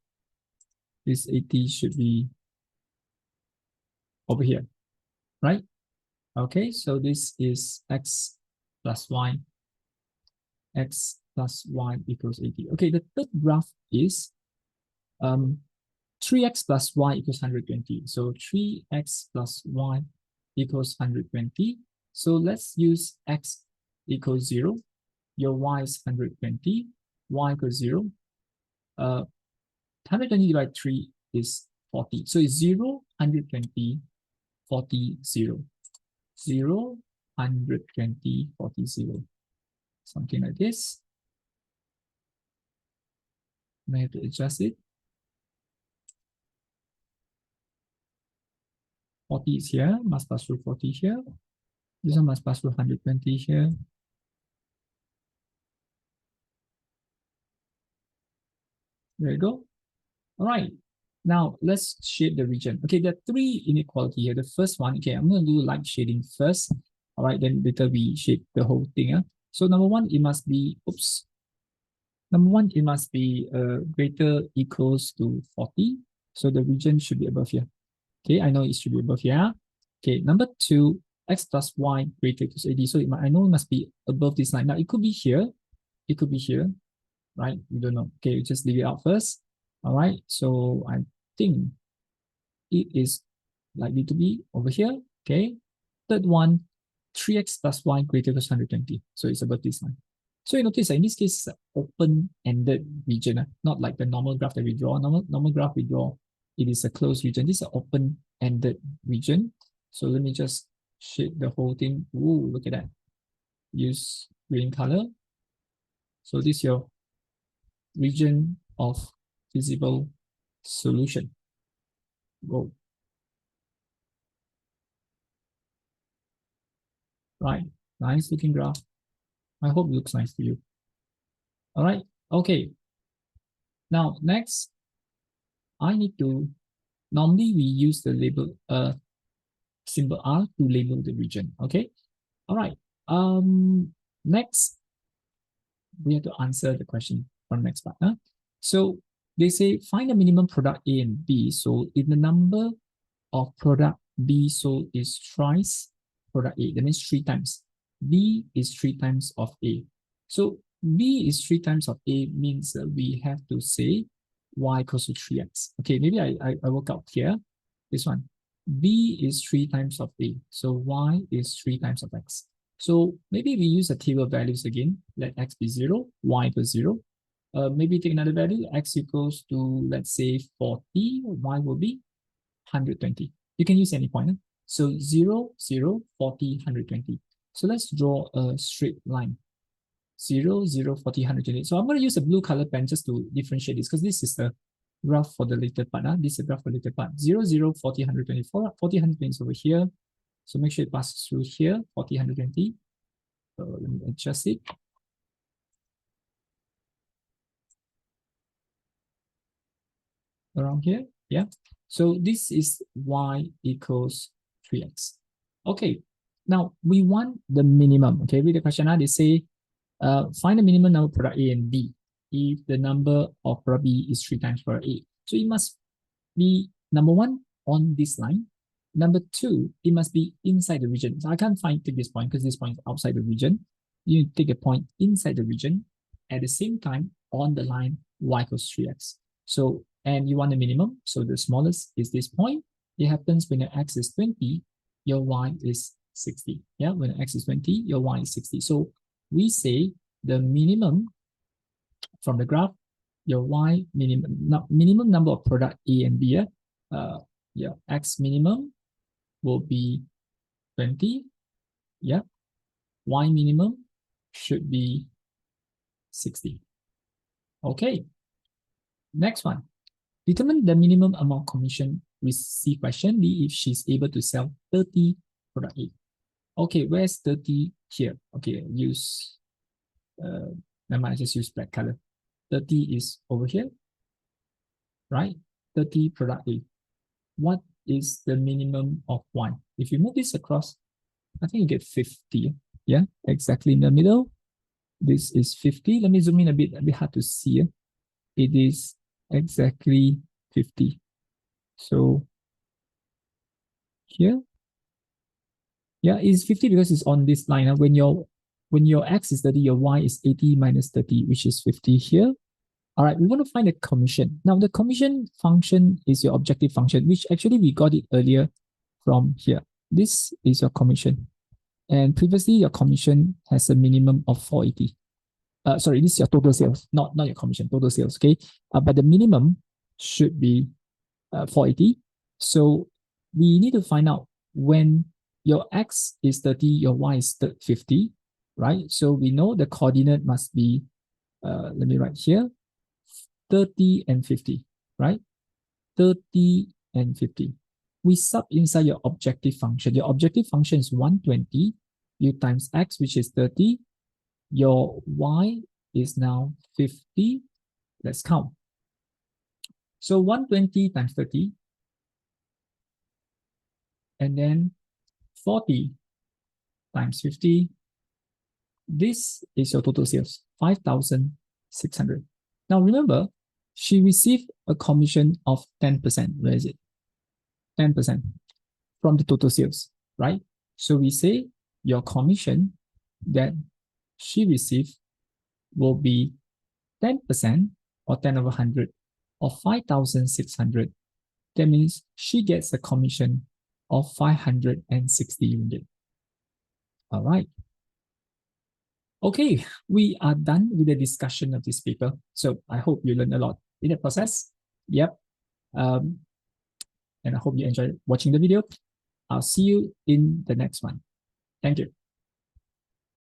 This 80 should be over here, right? Okay, so this is x plus y. X plus y equals 80. Okay, the third graph is 3x plus y equals 120. So 3x plus y equals 120. So let's use x equals 0. Your y is 120. Y equals 0. 120 divided by 3 is 40. So it's 0, 120, 40, 0. 0, 120, 40, 0. Something like this. I have to adjust it. 40 is here, must pass through 40 here. This one must pass through 120 here. There you go. All right. Now let's shade the region. Okay, there are three inequality here. The first one, okay, I'm going to do light shading first. All right, then later we shade the whole thing. So number one, it must be, Number one, it must be greater equals to 40. So the region should be above here. Okay, I know it should be above here. Okay, number two, x plus y greater equals 80. So I know it must be above this line. Now it could be here. It could be here, right? We don't know. Okay, just leave it out first. All right, so I think it is likely to be over here. Okay, third one, 3x plus y greater than 120. So it's above this line. So you notice in this case, it's an open-ended region, not like the normal graph that we draw. Normal graph we draw, it is a closed region. This is an open-ended region. So let me just shade the whole thing. Ooh, look at that. Use green color. So this is your region of visible solution. Go. right? Nice looking graph. I hope it looks nice to you. All right, okay. Now, next, I need to, normally we use the label, symbol R to label the region, okay? All right, next, we have to answer the question from next part. Huh? So they say, find the minimum product A and B. So if the number of product B sold is thrice product A, that means 3 times. B is 3 times of A. So B is 3 times of A means we have to say Y equals to 3x. Okay, maybe I work out here. This one. B is 3 times of A. So Y is 3 times of X. So maybe we use the table values again. Let X be 0, Y equals 0. Maybe take another value. X equals to, let's say, 40. Y will be 120. You can use any point. So 0, 0, 40, 120. So let's draw a straight line. 0, 0, 40, 120. So I'm going to use a blue color pen just to differentiate this because this is the graph for the later part. This is the graph for the later part. 0, 0, 40, 120. 40, 120 is over here. So make sure it passes through here, 40, 120. So let me adjust it. Around here, yeah. So this is Y equals 3x. Okay, now we want the minimum. Okay, read the question. They say, find the minimum number of product A and B if the number of product B is 3 times product A. So it must be, number 1, on this line. Number 2, it must be inside the region. So I can't take this point because this point is outside the region. You take a point inside the region at the same time on the line Y equals 3x. So, and you want the minimum. So the smallest is this point. It happens when your X is 20, your Y is 60. Yeah, when X is 20, your Y is 60. So we say the minimum from the graph, your Y minimum number of product A and B, your X minimum will be 20. Yeah. Y minimum should be 60. Okay. Next one. Determine the minimum amount commission received by Shen Li if she's able to sell 30 product A. Okay, where's 30 here? Okay, use, I might just use black color. 30 is over here, right? 30 product A. What is the minimum of Y? If you move this across, I think you get 50. Yeah, exactly in the middle. This is 50. Let me zoom in a bit hard to see. It is exactly 50. So here, yeah, it's 50 because it's on this line. When your X is 30, your Y is 80 minus 30, which is 50 here. All right, we want to find the commission. Now, the commission function is your objective function, which actually we got it earlier from here. This is your commission. And previously, your commission has a minimum of 480. Sorry, this is your total sales, not your commission, total sales, okay? But the minimum should be 480. So we need to find out when your X is 30, your Y is 50, right? So we know the coordinate must be, let me write here, 30 and 50, right? 30 and 50. We sub inside your objective function. Your objective function is 120. You times X, which is 30. Your Y is now 50. Let's count. So 120 times 30. And then 40 times 50. This is your total sales, 5,600. Now remember, she received a commission of 10%. Where is it? 10% from the total sales, right? So we say your commission that she received will be 10% or 10 over 100 of 5,600. That means she gets a commission of 560 ringgit. All right. Okay, we are done with the discussion of this paper. So I hope you learned a lot in the process. Yep. And I hope you enjoyed watching the video. I'll see you in the next one. Thank you.